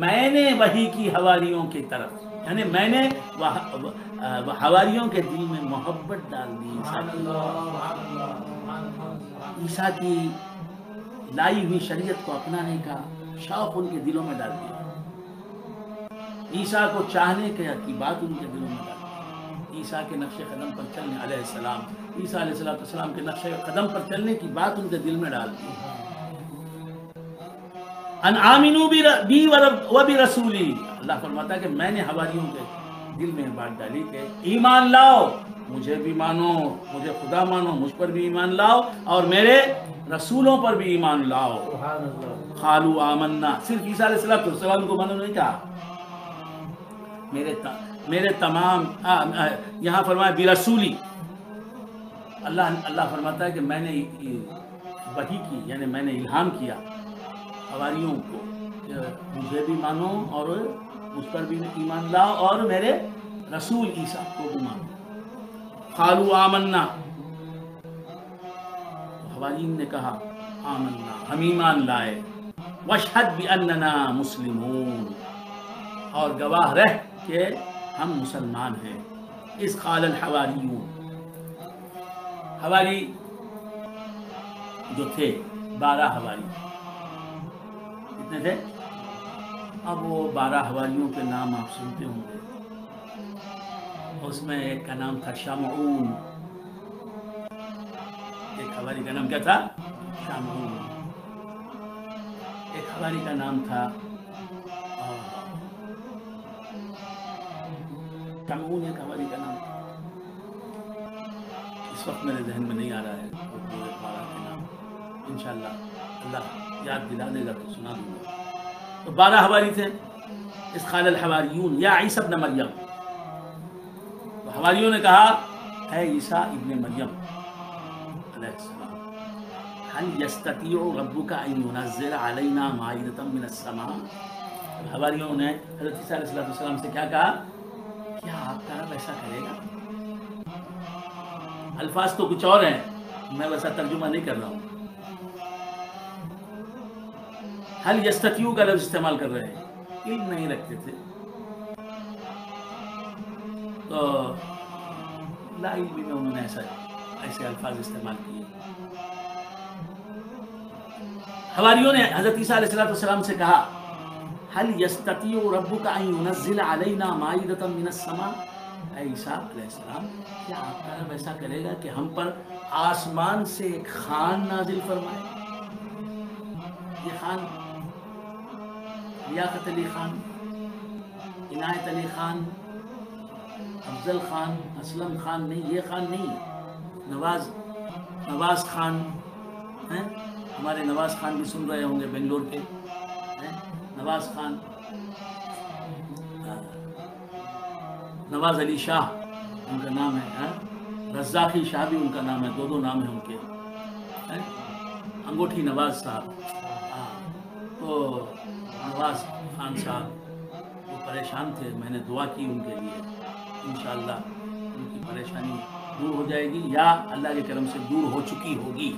میں نے وحی کی حواریوں کی طرف، یعنی میں نے حواریوں کے دل میں محبت ڈال دی. عیسیٰ کی لائی ہوئی شریعت کو اپنانے کا شوق ان کے دلوں میں ڈال دیا. عیسیٰ کو چاہنے کی بات ان کے دلوں میں ڈال دی. عیسیٰ کے نقش قدم پر چلنے علیہ السلام، عیسیٰ علیہ السلام کے نقش قدم پر چلنے کی بات ان کے دل میں ڈال دی. ان آمنوا بی و برسولی. اللہ فرماتا ہے کہ میں نے حواریوں کے دل میں بات ڈالی کہ ایمان لاؤ، مجھے بھی مانو، مجھے خدا مانو، مجھ پر بھی ایمان لاؤ، اور میرے رسولوں پر بھی ایمان لاؤ. قالوا آمنا. صرف عیسیٰ علیہ السلام کو مانو نہیں کہا، میرے تمام، یہاں فرمایا برسولی. اللہ فرماتا ہے کہ میں نے وحی کی، یعنی میں نے الہام کیا حواریوں کو کہ مجھے بھی مانو اور مجھ پر بھی ایمان لاؤ، اور میرے رسول عیسیٰ کو بھی مانو. قالوا آمنا. حواریین نے کہا آمنا، ہم ایمان لائے. واشہد باننا مسلمون. اور گواہ رہ کہ ہم مسلمان ہیں. اذ قال الحواریون. حواری جو تھے 12 حواری. کتنے تھے؟ اب وہ 12 حواریوں کے نام آپ سنتے ہوں گے. اس میں ایک کا نام تھا شمعون. ایک حواری کا نام کیا تھا؟ شمعون. ایک حواری کا نام تھا شمعون. ایک حواری کا نام تھا، اس وقت میرے ذہن میں نہیں آ رہا ہے وہ 12 کے نام. انشاءاللہ اللہ یاد دلا دے گا تو سنا دوں گا. تو 12 حواری تھے. اذ قال الحواریون یا عیسی ابن مریم. تو حواریوں نے کہا اے عیسیٰ ابن مریم علیہ السلام، هل يستطيع ربك ان ينزل علينا مائدة من السماء. حواریوں نے حضرت عیسیٰ علیہ السلام سے کیا کہا؟ کیا آپ کا رب ایسا کرے گا؟ الفاظ تو کچھ اور ہیں، میں ویسا ترجمہ نہیں کر رہا ہوں. حل یستطیع کا لفظ استعمال کر رہے ہیں. علم نہیں رکھتے تھے تو لا علمی میں انہوں نے ایسے الفاظ استعمال کیے. حواریوں نے حضرت عیسیٰ علیہ السلام سے کہا هل يستطيع ربك ان ينزل علينا مائدة من السماء، اے عیسیٰ علیہ السلام کیا آپ کا رب ایسا کرے گا کہ ہم پر آسمان سے ایک خوان نازل فرمائے؟ یہ خان لیاقت علی خان، عنایت علی خان، افضل خان، اسلم خان نہیں، یہ خان نہیں، نواز خان ہیں، ہمارے نواز خان بھی سن رہے ہوں گے بنگلور کے، نواز خان، نواز علی شاہ ان کا نام ہے، رزاقی شاہ بھی ان کا نام ہے، دو نام ہیں ان کے، انگوٹھی نواز صاحب، تو نواز خان صاحب وہ پریشان تھے، میں نے دعا کی ان کے لیے، انشاءاللہ ان کی پریشانی دور ہو جائے گی یا اللہ کے کرم سے دور ہو چکی ہوگی۔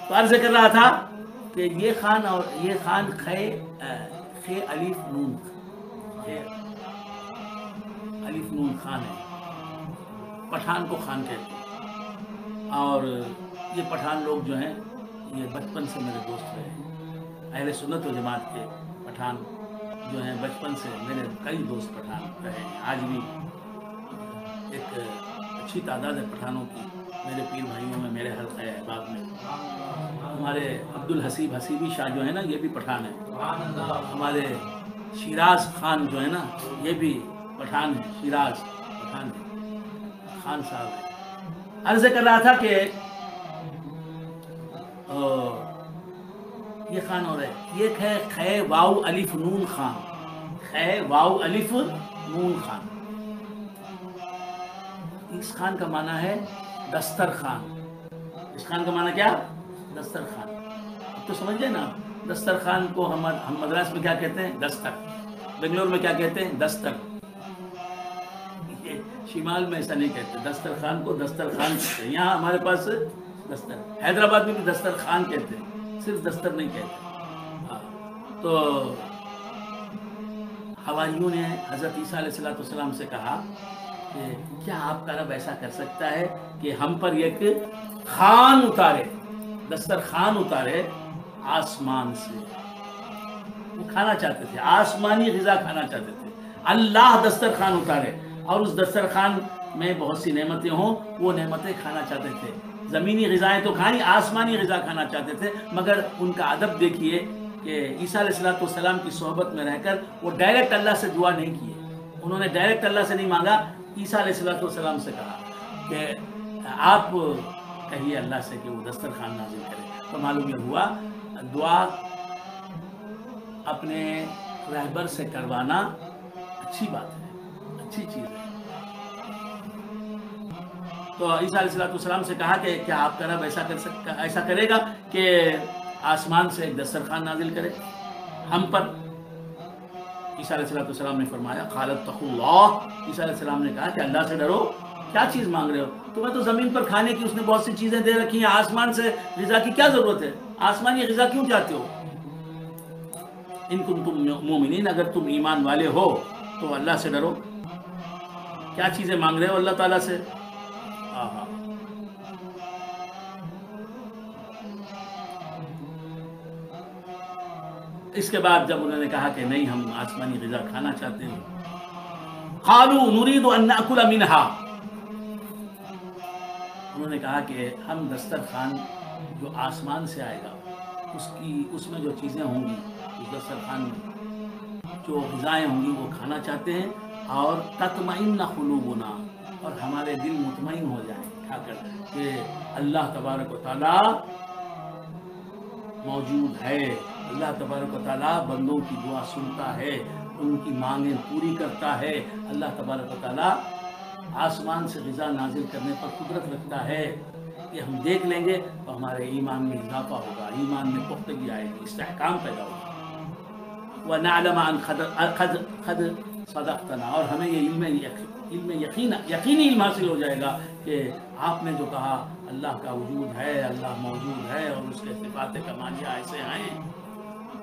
تو عرض کر رہا تھا کہ یہ خان اور یہ خان خے الف نون، الف نون خان ہے، پٹھان کو خان کہتے ہیں، اور یہ پٹھان لوگ جو ہیں یہ بچپن سے میرے دوست رہے ہیں، اہل سنت و جماعت کے پٹھان جو ہیں بچپن سے میرے کئی دوست پٹھان رہے ہیں، آج بھی ایک اچھی تعداد ہے پٹھانوں کی میرے پیر بھائیوں میں، میرے حلقہ احباب میں۔ ہمارے عبدالحسیب حسیبی شاہ جو ہے نا یہ بھی پٹھان ہے، ہمارے شیراز خان جو ہے نا یہ بھی پٹھان ہے، شیراز پٹھان ہے، خان صاحب ہے۔ عرض کر رہا تھا کہ یہ خان ہو رہے، یہ ہے خے واو الف نون خان، خے واو الف نون خان۔ اس خان کا معنی ہے دسترخوان، اس خان کا معنی کیا؟ دسترخوان۔ اب تو سمجھ گئے نا، دسترخوان کو ہم مدراس میں کیا کہتے ہیں؟ دستر، بنگلور میں کیا کہتے ہیں؟ دستر، شمال میں ایسا نہیں کہتے، دسترخوان کو دسترخوان کہتے ہیں، یہاں ہمارے پاس دستر، حیدرآباد میں بھی دسترخوان کہتے ہیں، صرف دستر نہیں کہتے۔ تو حواریوں نے حضرت عیسیٰ علیہ السلام سے کہا کہ کیا آپ کا رب ایسا کر سکتا ہے کہ ہم پر ایک خان اتارے، دسترخوان اتارے آسمان سے؟ وہ کھانا چاہتے تھے، آسمانی غذا کھانا چاہتے تھے، اللہ دسترخوان اتارے اور اس دسترخوان میں بہت سی نعمتیں ہوں، وہ نعمتیں کھانا چاہتے تھے۔ زمینی غذائیں تو کھانی، آسمانی غذا کھانا چاہتے تھے، مگر ان کا ادب دیکھیے کہ عیسیٰ علیہ السلام کی صحبت میں رہ کر وہ ڈائریکٹ اللہ سے دعا نہیں کیے، انہوں نے ڈائریکٹ اللہ سے نہیں مانگا، عیسیٰ علیہ السلام سے کہا کہ آپ کہیے اللہ سے کہ وہ دسترخوان نازل کرے۔ تو معلوم یہ ہوا دعا اپنے رہبر سے کروانا اچھی بات ہے، اچھی چیز ہے۔ تو عیسیٰ علیہ السلام سے کہا کہ کیا آپ کا رب ایسا کرے گا کہ آسمان سے ایک دسترخوان نازل کرے ہم پر؟ عیسیٰ علیہ السلام نے فرمایا قالت اتقوا اللہ، عیسیٰ علیہ السلام نے کہا کہ اللہ سے ڈرو، کیا چیز مانگ رہے ہو؟ تمہیں تو زمین پر کھانے کی اس نے بہت سی چیزیں دے رکھی ہیں، آسمان سے غذا کی کیا ضرورت ہے؟ آسمانی غذا کیوں چاہتے ہو؟ ان کنتم مومنین، اگر تم ایمان والے ہو تو اللہ سے ڈرو، کیا چیزیں مانگ رہے ہو اللہ تعالیٰ سے؟ اس کے بعد جب انہوں نے کہا کہ نہیں ہم آسمانی غذا کھانا چاہتے ہیں، قالوا نريد ان ناكل منها، انہوں نے کہا کہ ہم دسترخوان جو آسمان سے آئے گا اس میں جو چیزیں ہوں گی، اس دسترخوان میں جو غذائیں ہوں گی وہ کھانا چاہتے ہیں، اور تطمئن قلوبنا، اور ہمارے دل مطمئن ہو جائیں کھا کر کہ اللہ تبارک و تعالیٰ موجود ہے، اللہ تبارک و تعالیٰ بندوں کی دعا سنتا ہے، ان کی مانگیں پوری کرتا ہے، اللہ تبارک و تعالیٰ آسمان سے غذا نازل کرنے پر قدرت رکھتا ہے، یہ ہم دیکھ لیں گے تو ہمارے ایمان میں اضافہ ہوگا، ایمان میں پختگی آئے گی، استحکام پیدا ہوگا۔ وَنَعْلَمَ أَنْ قَدْ صَدَقْتَنَا، اور ہمیں یہ یقینی علم حاصل ہو جائے گا کہ آپ نے جو کہا اللہ کا وجود ہے، اللہ موجود ہے، اور اس کے صفات کمالیہ ایسے ہیں،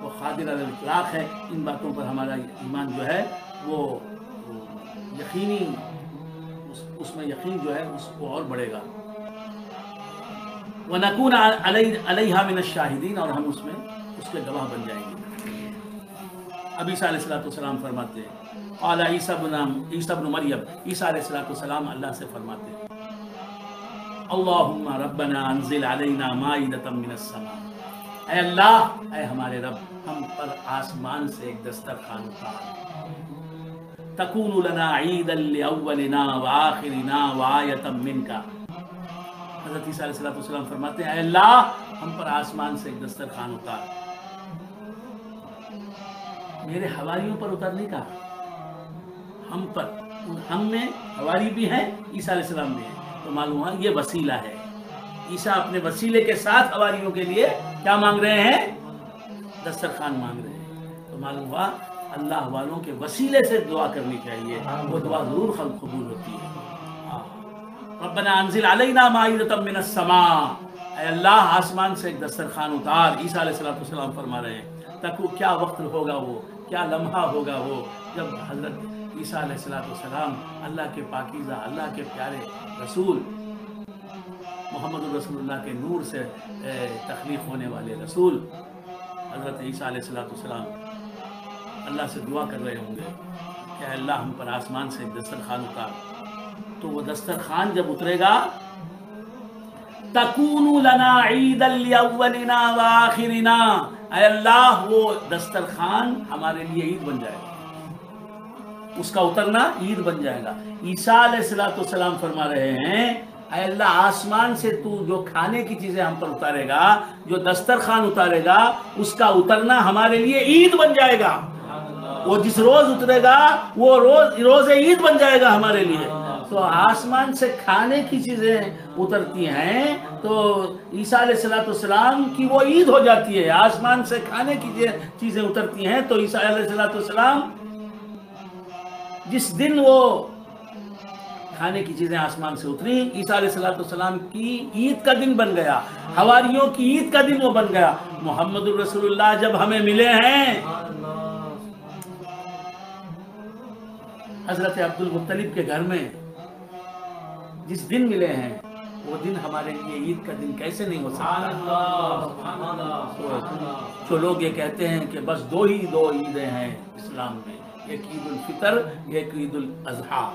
وہ قادر علی الاطلاق ہے، ان باتوں پر ہمارا ایمان جو ہے وہ یقینی، اس میں یقین جو ہے اس کو اور بڑھے گا۔ وَنَكُونَ عَلَيْهَا مِنَ الشَّاهِدِينَ، اور ہم اس میں اس کے گواہ بن جائیں گے۔ اب عیسیٰ علیہ السلام فرماتے ہیں قال عیسیٰ ابن مریم، عیسیٰ علیہ السلام اللہ سے فرماتے ہیں اللہم ربنا انزل علینا مائدۃ من السماء، اے اللہ، اے ہمارے رب، ہم پر آسمان سے ایک دسترخوان اتار، تکون لنا عیدا لاولنا وآخرنا وآیۃ منک۔ حضرت عیسیٰ علیہ السلام فرماتے ہیں اے اللہ، ہم پر آسمان سے ایک دسترخوان اتار، میرے حواریوں پر اترنے کا، ہم پر، ہم میں حواری بھی ہیں، عیسیٰ علیہ السلام بھی ہیں، تو معلوم ہوا یہ وسیلہ ہے۔ عیسیٰ اپنے وسیلے کے ساتھ حواریوں کے لیے کیا مانگ رہے ہیں؟ دسترخوان مانگ رہے ہیں۔ تو معلوم ہوا اللہ والوں کے وسیلے سے دعا کرنی چاہیے، وہ دعا ضرور قبول ہوتی ہے۔ ربنا انزل علینا مائدۃ من السماء، اے اللہ آسمان سے ایک دسترخوان اتار۔ عیسیٰ علیہ السلام فرما رہے ہیں تک وہ کیا وقت ہوگا، وہ کیا لمحہ ہوگا وہ، جب حضرت عیسیٰ علیہ السلام اللہ کے پاکیزہ، اللہ کے پیارے رسول محمد الرسول اللہ کے نور سے تخلیق ہونے والے رسول حضرت عیسیٰ علیہ السلام اللہ سے دعا کر رہے ہوں گے کہ اے اللہ ہم پر آسمان سے ایک دسترخوان اتار، تو وہ دسترخوان جب اترے گا تکون لنا عیدا لاولنا وآخرنا، اے اللہ وہ دسترخوان ہمارے لیے عید بن جائے گا، اس کا اترنا عید بن جائے گا۔ عیسیٰ علیہ السلام فرما رہے ہیں اے اللہ آسمان سے تو جو کھانے کی چیزیں ہم پر اتارے گا، جو دسترخوان اتارے گا، اس کا اترنا ہمارے لیے عید بن جائے گا، وہ جس روز اترے گا وہ روز عید بن جائے گا ہمارے لیے۔ تو آسمان سے کھانے کی چیزیں اترتی ہیں تو عیسیٰ علیہ السلام کی وہ عید ہو جاتی ہے۔ آسمان سے کھانے کی چیزیں اترتی ہیں تو عیسیٰ علیہ السلام جس دن وہ کھانے کی چیزیں آسمان سے اتری، عیسیٰ علیہ السلام کی عید کا دن بن گیا، حواریوں کی عید کا دن وہ بن گیا۔ محمد الرسول اللہ جب ہمیں ملے ہیں حضرت عبد المطلب کے گھر میں، جس دن ملے ہیں وہ دن ہمارے لیے عید کا دن کیسے نہیں ہو سکتا؟ جو لوگ یہ کہتے ہیں کہ بس دو عیدیں ہیں اسلام میں، ایک عید الفطر ایک عید الاضحیٰ،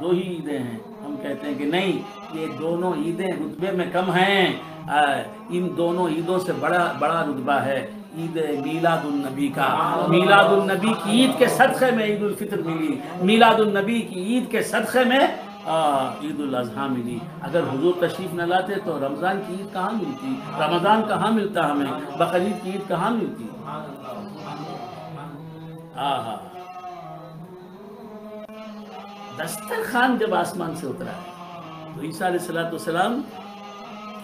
دو ہی عیدیں ہیں، ہم کہتے ہیں کہ نہیں، یہ دونوں عیدیں رتبے میں کم ہیں، ان دونوں عیدوں سے بڑا رتبہ ہے عید میلاد النبی کا۔ میلاد النبی کی عید کے صدقے میں عید الفطر ملی، میلاد النبی کی عید کے صدقے میں عید الاضحیٰ ملی۔ اگر حضور تشریف نہ لاتے تو رمضان کی عید کہاں ملتی، رمضان کہاں ملتا ہمیں، بقرعید کی عید کہاں ملتی۔ دسترخوان جب آسمان سے اترا ہے تو عیسیٰ علیہ السلام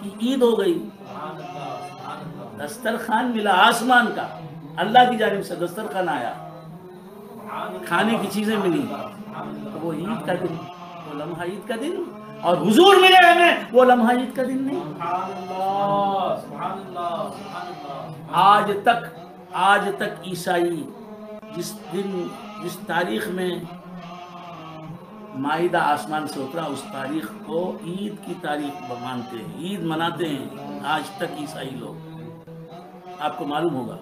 کی عید ہو گئی، دسترخوان ملا آسمان کا، اللہ کی جانب سے دسترخوان آیا، کھانے کی چیزیں ملی، تو وہ عید کا دن، وہ لمحہ عید کا دن، اور حضور ملے ہمیں، وہ لمحہ عید کا دن نہیں۔ آج تک عیسائی جس تاریخ میں مائدہ آسمان سے اترا اس تاریخ کو عید کی تاریخ مانتے ہیں، عید مناتے ہیں آج تک عیسائی لوگ، آپ کو معلوم ہوگا۔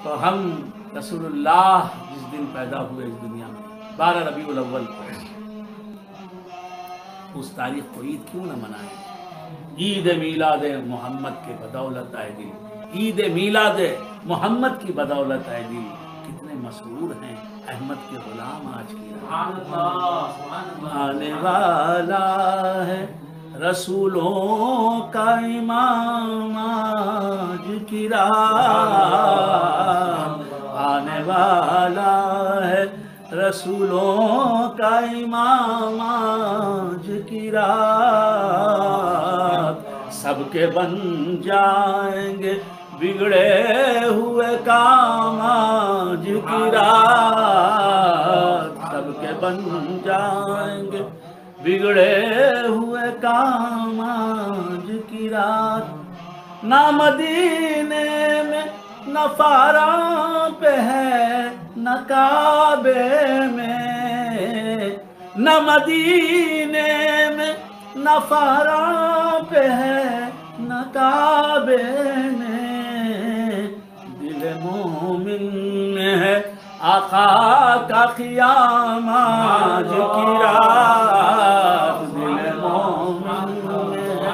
تو ہم رسول اللہ جس دن پیدا ہوئے اس دنیا میں 12 ربیع الاول کو، اس تاریخ کو عید کیوں نہ منائیں؟ عید میلاد محمد کے بدولت آئے دل، عید میلاد محمد کی بدولت آئے دل، کتنے مسرور ہیں احمد کے غلام آج کی رات۔ آنے والا ہے رسولوں کا امام آج کی رات، آنے والا ہے رسولوں کا امام آج کی رات، سب کے بن جائیں گے بگڑے ہوئے کام آج کی رات، سب کے بن جائیں گے بگڑے ہوئے کام آج کی رات، نہ مدینے میں نہ فاراں پہ ہے نہ کعبے میں، نہ مدینے میں نہ فاراں پہ ہے نہ کعبے میں، دل مومن آقا کا قیام آج کی رات دل مومن میں،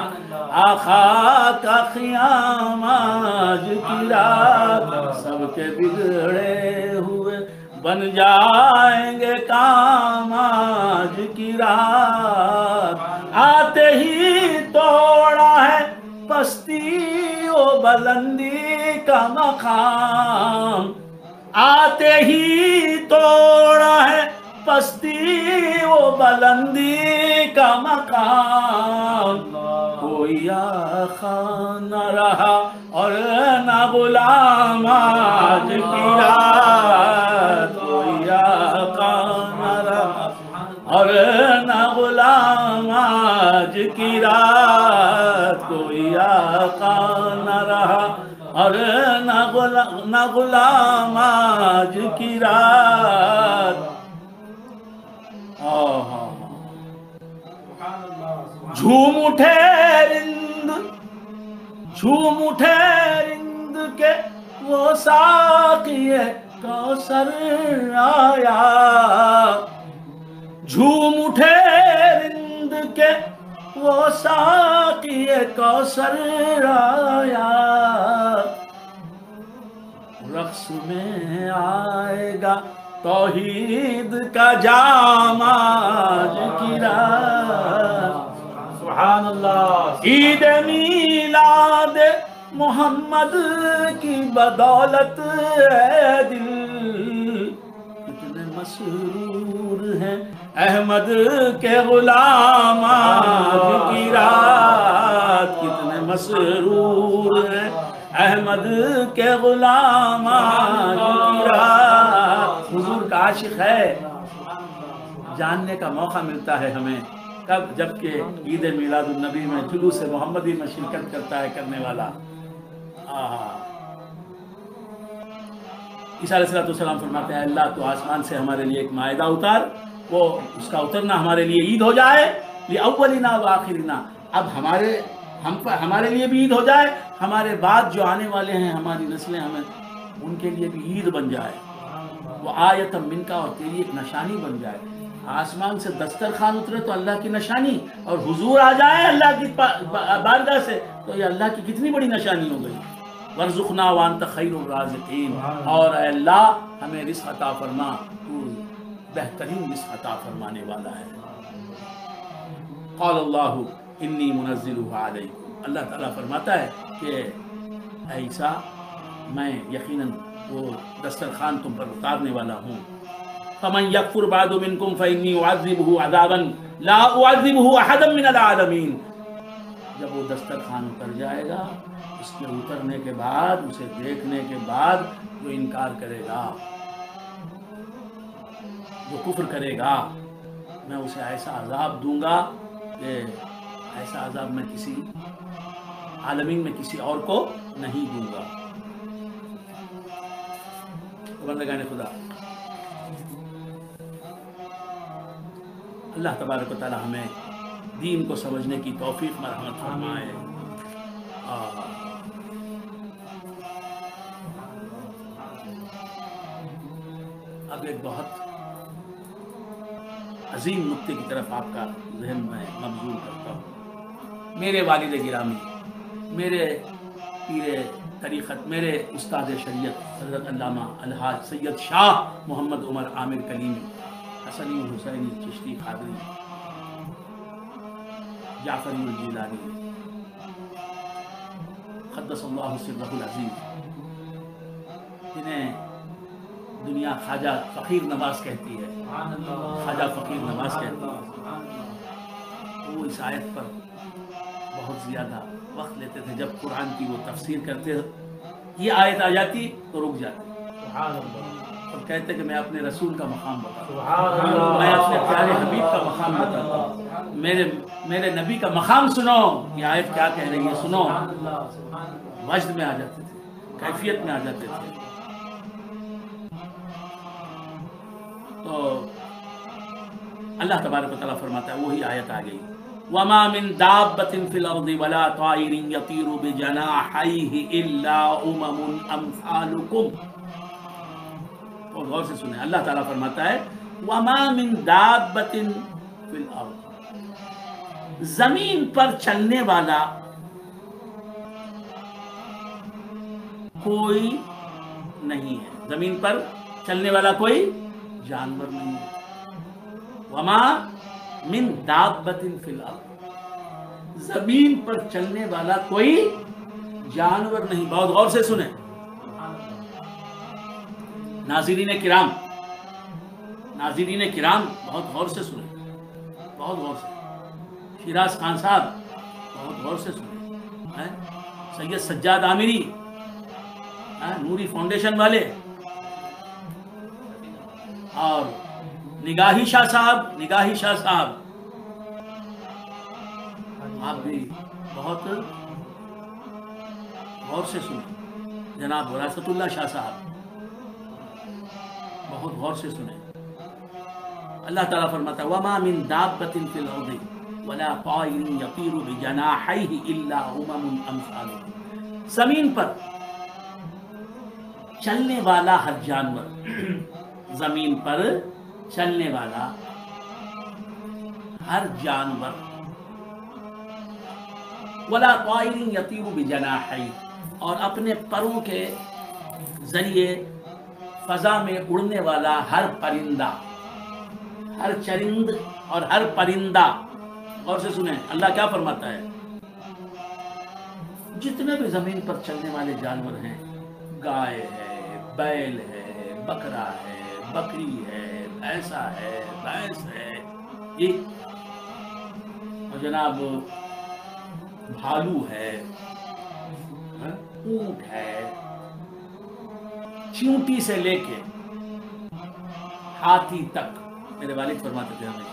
آقا کا قیام آج کی رات سب کے بگڑے ہوئے بن جائیں گے کام آج کی رات، آتے ہی توڑا ہے پستی و بلندی کا مقام، آتے ہی توڑا ہے پستی و بلندی کا مقام، کوئی آقا نہ رہا اور نہ غلام آج کی رات، کوئی آقا نہ رہا اور نہ غلام آج کی رات، کوئی آقا نہ رہا اور نہ غلام آج کی رات۔ جھوم اٹھے رند، جھوم اٹھے رند کے وہ ساقی کوثر آیا، جھوم اٹھے رند کے وہ ساقی کوثر آیا، رقص میں آئے گا توحید کا جام آج کی رات، سبحان اللہ، عید میلاد محمد کی بدولت ہے دل، کتنے مسرور ہیں احمد کے غلام آج کی رات، کتنے مسرور ہیں احمد کے غلام آج کی رات۔ حضور کا عاشق ہے، جاننے کا موقع ملتا ہے ہمیں کب؟ جبکہ عید میلاد النبی میں جلوس محمدی میں شرکت کرتا ہے کرنے والا۔ عیسیٰ علیہ السلام فرماتے ہیں اللہ تو آسمان سے ہمارے لیے ایک مائدہ اتار، وہ اس کا اترنا ہمارے لیے عید ہو جائے، لِأَوَّلِنَا وَآخِرِنَا، اب ہمارے لیے بھی عید ہو جائے، ہمارے بعد جو آنے والے ہیں ہماری نسلیں ہمیں ان کے لیے بھی عید بن جائے، وہ آیۃ منکا، اور تیری ایک نشانی بن جائے۔ آسمان سے دسترخوان اترے تو اللہ کی نشانی، اور حضور آ جائیں اللہ کی بارگاہ سے تو یہ اللہ کی کتنی بڑی نشانی ہو گئی۔ وَارْزُقْنَا وَأَنْتَ خَيْرُ الرَّازِقِينَ، اور اے اللہ ہمیں رزق عطا فرما، تو بہترین رزق عطا فرمانے والا ہے۔ قال اللہ انی منزلہ علیکم، اللہ تعالیٰ فرماتا ہے کہ اے عیسیٰ میں یقیناً وہ دسترخوان تم پر اتارنے والا ہوں۔ فمن یکفر بعد منکم فانی اعذبہ عذابا لا اعذبہ احدا من العالمین، جب وہ دسترخوان اتر جائے گا، اس کے اترنے کے بعد، اسے دیکھنے کے بعد جو انکار کرے گا، جو کفر کرے گا، میں اسے ایسا عذاب دوں گا کہ ایسا عذاب میں کسی عالمین میں کسی اور کو نہیں دوں گا۔ بندگان خدا، اللہ تبارک و تعالی ہمیں دین کو سمجھنے کی توفیق مرحمت فرمائے۔ اب ایک بہت عظیم نقطے کی طرف آپ کا ذہن میں مبذول کرتا ہوں۔ میرے والد گرامی، میرے پیر طریقت، میرے استاد شریعت حضرت علامہ الحاج سید شاہ محمد عمر عامر کلیمی، حسنی حسینی چشتی قادری، جعفری الجیلانی، قدس اللہ سرہ العزیز، جنہیں دنیا خواجہ فقیر نواز کہتی ہے، خواجہ فقیر نواز کہتی ہے، وہ اس آیت پر بہت زیادہ وقت لیتے تھے۔ جب قرآن کی وہ تفسیر کرتے، یہ آیت آ جاتی تو رک جاتے اور کہتے کہ میں اپنے رسول کا مقام بتاتا ہوں، میں اپنے پیارے حبیب کا مقام بتاتا ہوں، میرے نبی کا مقام سنو، یہ آیت کیا کہہ رہی ہے سنو۔ وجد میں آ جاتے تھے، کیفیت میں آ جاتے تھے۔ تو اللہ تبارک و تعالیٰ فرماتا ہے، وہی آیت آ گئی، وَمَا مِن دَابَّةٍ فِي الْأَرْضِ وَلَا طَائِرٍ يَطِيرُ بِجَنَاحَيْهِ إِلَّا أُمَمٌ أَمْثَالُكُمْ۔ اور غور سے سنیں، اللہ تعالیٰ فرماتا ہے وَمَا مِن دَابَّةٍ فِي الْأَرْضِ، زمین پر چلنے والا کوئی نہیں ہے، زمین پر چلنے والا کوئی جانور نہیں ہے۔ وَمَا مِن دَابَّةٍ فِي الْأَرْضِ، زمین پر چلنے والا کوئی جانور نہیں۔ بہت غور سے سنیں ناظرین کرام، بہت غور سے سنیں، بہت غور سے۔ شیراز خان صاحب بہت غور سے سنیں، سید سجاد عامری، نوری فاؤنڈیشن والے، اور نگاہی شاہ صاحب، آپ بھی بہت غور سے سنیں۔ جناب وراثت اللہ شاہ صاحب بہت غور سے سنیں۔ اللہ تعالیٰ فرماتا ہے وَمَا مِن دَابَّةٍ فِي الْأَرْضِ وَلَا طَائِرٍ يَطِيرُ بِجَنَاحَيْهِ إِلَّا أُمَمٌ أَمْثَالُكُمْ، زمین پر چلنے والا ہر جانور، زمین پر چلنے والا ہر جانور، وَلَا طَائِرٍ يَطِيرُ بِجَنَاحَيْهِ، اور اپنے پروں کے ذریعے فضا میں اڑنے والا ہر پرندہ، ہر چرند اور ہر پرندہ۔ اور سے سنیں اللہ کیا فرماتا ہے، جتنے بھی زمین پر چلنے والے جانور ہیں، گائے ہے، بیل ہے، بکرا ہے، بکری ہے، بھینسا ہے، بھینس ہے، یہ اور جناب بھالو ہے، اونٹ ہے، چیونٹی سے لے کے ہاتھی تک، میرے والد فرماتے تھے ہمیں،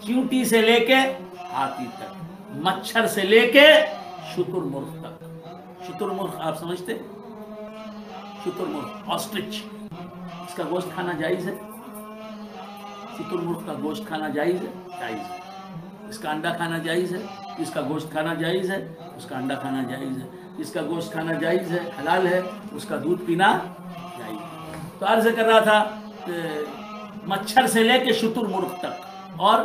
چیونٹی سے لے کے ہاتھی تک، مچھر سے لے کے شتر مرغ تک۔ شتر مرغ آپ سمجھتے؟ شتر مرغ، آسٹرچ، اس کا گوشت کھانا جائز ہے؟ شتر مرغ کا گوشت کھانا جائز ہے؟ جائز ہے۔ اس کا انڈا کھانا جائز ہے؟ اس کا گوشت کھانا جائز ہے؟ اس کا انڈا کھانا جائز ہے۔ اس کا گوشت کھانا جائز ہے، حلال ہے، اس کا دودھ پینا جائز ہے۔ تو عرض کر رہا تھا کہ مچھر سے لے کے شتر مرغ تک اور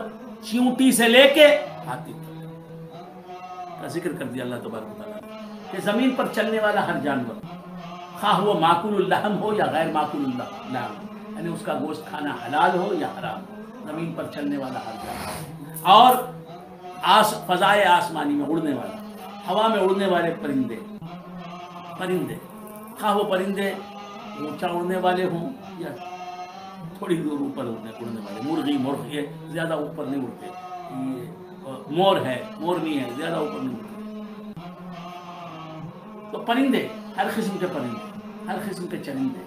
چیونٹی سے لے کے ہاتھی تک کا ذکر کر دیا اللہ تبارک و تعالیٰ نے، کہ زمین پر چلنے والا ہر جانور، خواہ وہ معقول اللحم ہو یا غیر معقول اللحم، یعنی اس کا گوشت کھانا حلال ہو یا حرام ہو، زمین پر چلنے والا ہر جانور، اور فضائے آسمانی میں اڑنے والا، ہوا میں اڑنے والے پرندے، خواہ وہ پرندے اونچا اڑنے والے ہوں یا تھوڑی دور اوپر اڑنے والے، مرغی، مرغ، یہ زیادہ اوپر نہیں اڑتے، یہ مور ہے، مورنی ہے، زیادہ اوپر نہیں اڑتے۔ تو پرندے، ہر قسم کے پرندے، ہر قسم کے چرندے،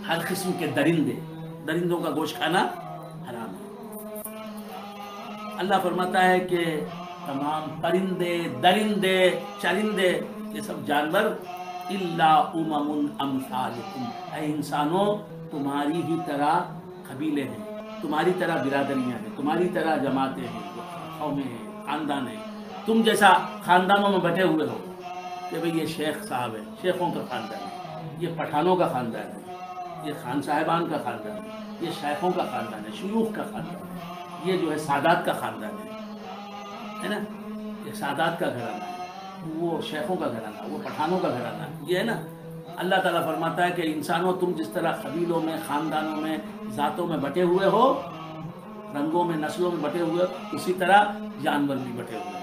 ہر قسم کے درندوں کا گوشت کھانا حرام ہے۔ اللہ فرماتا ہے کہ تمام پرندے، درندے، چرندے، یہ سب جانور الا امم امثالکم، اے انسانوں تمہاری ہی طرح قبیلے ہیں، تمہاری طرح برادریاں ہیں، تمہاری طرح جماعتیں ہیں، قومیں ہیں، خاندان ہیں، تم جیسا خاندانوں میں بٹے ہوئے ہو کہ بھئی یہ شیخ صاحب ہے، شیخوں کا خاندان ہے، یہ پٹھانوں کا خاندان ہے، یہ خان صاحبان کا خاندان ہے، یہ شیخوں کا خاندان ہے، شیوخ کا خاندان ہے، یہ جو ہے سادات کا خاندان ہے نا، یہ سادات کا گھرانہ ہے، وہ شیخوں کا گھرانہ، وہ پٹھانوں کا گھرانہ، یہ ہے نا۔ اللہ تعالیٰ فرماتا ہے کہ انسانوں تم جس طرح قبیلوں میں، خاندانوں میں، ذاتوں میں بٹے ہوئے ہو، رنگوں میں، نسلوں میں بٹے ہوئے ہو، اسی طرح جانور بھی بٹے ہوئے ہیں۔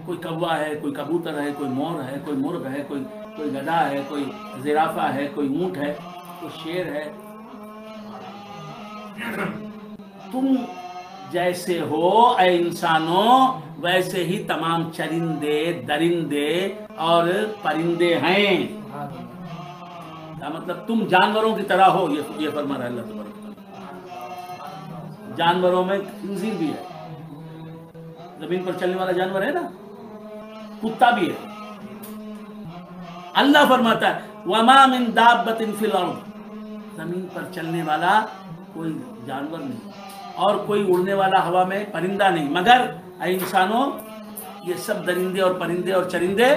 کوئی کوا ہے، کوئی کبوتر ہے، کوئی مور ہے، کوئی مرغ ہے، کوئی گدھا ہے، کوئی زرافہ ہے، کوئی اونٹ ہے، کوئی شیر ہے۔ تم جیسے ہو اے انسانوں ویسے ہی تمام چرندے، درندے اور پرندے ہیں۔ کیا مطلب؟ تم جانوروں کی طرح ہو، یہ فرما رہا ہے اللہ تبارک و تعالیٰ۔ جانوروں میں خنزیر بھی ہے، زمین پر چلنے والا جانور ہے نا، کتا بھی ہے۔ اللہ فرماتا ہے وَمَا مِن دَابَّةٍ فِي الْأَرْضِ، زمین پر چلنے والا کوئی جانور نہیں اور کوئی اڑنے والا ہوا میں پرندہ نہیں، مگر اے انسانوں یہ سب درندے اور پرندے اور چرندے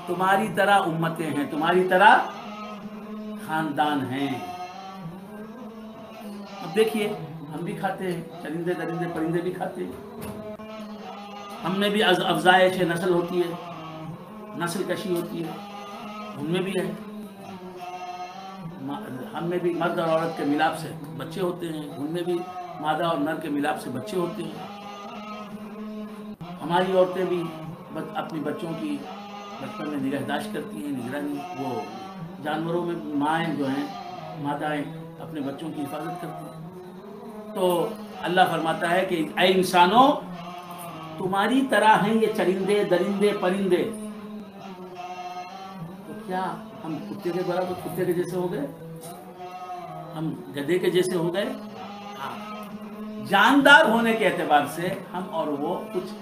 تمہاری طرح امتیں ہیں، تمہاری طرح خاندان ہیں. اب دیکھیے ہم بھی کھاتے ہیں چرندے درندے پرندے بھی کھاتے ہیں. ہم میں بھی افزائش نسل ہوتی ہے, نسل کشی ہوتی ہے, ان میں بھی ہے. ہم میں بھی مرد اور عورت کے ملاپ سے بچے ہوتے ہیں, ان میں بھی مادہ اور نر کے ملاپ سے بچے ہوتے ہیں. ہماری عورتیں بھی اپنی بچوں کی بچپن میں نگہداشت کرتی ہیں, نگرانی. وہ جانوروں میں مائیں جو ہیں مادائیں اپنے بچوں کی حفاظت کرتی ہیں. تو اللہ فرماتا ہے کہ اے انسانوں تمہاری طرح ہیں یہ چرندے درندے پرندے. تو کیا ہم کتے کے برابر کتے کے جیسے ہو گئے؟ ہم گدھے کے جیسے ہو گئے؟ جاندار ہونے کے اعتبار سے ہم اور وہ کچھ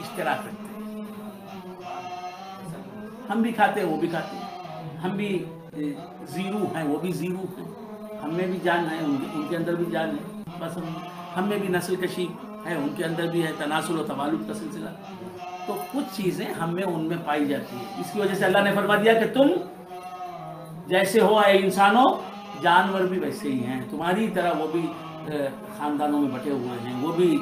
اشتراک رکھتے ہیں. ہم بھی کھاتے ہیں وہ بھی کھاتے ہیں. ہم بھی زیرو ہیں وہ بھی زیرو ہیں. ہم میں بھی جان ہے ان کے اندر بھی جان ہے. بس ہم میں بھی نسل کشی ہے, ان کے اندر بھی ہے تناسل و تبالد کا سلسلہ. تو کچھ چیزیں ہم میں ان میں پائی جاتی ہیں. اس کی وجہ سے اللہ نے فرما دیا کہ تم جیسے ہو اے انسانوں, جانور بھی ویسے ہی ہیں تمہاری طرح. وہ بھی خاندانوں میں بٹے ہوئے ہیں, وہ بھی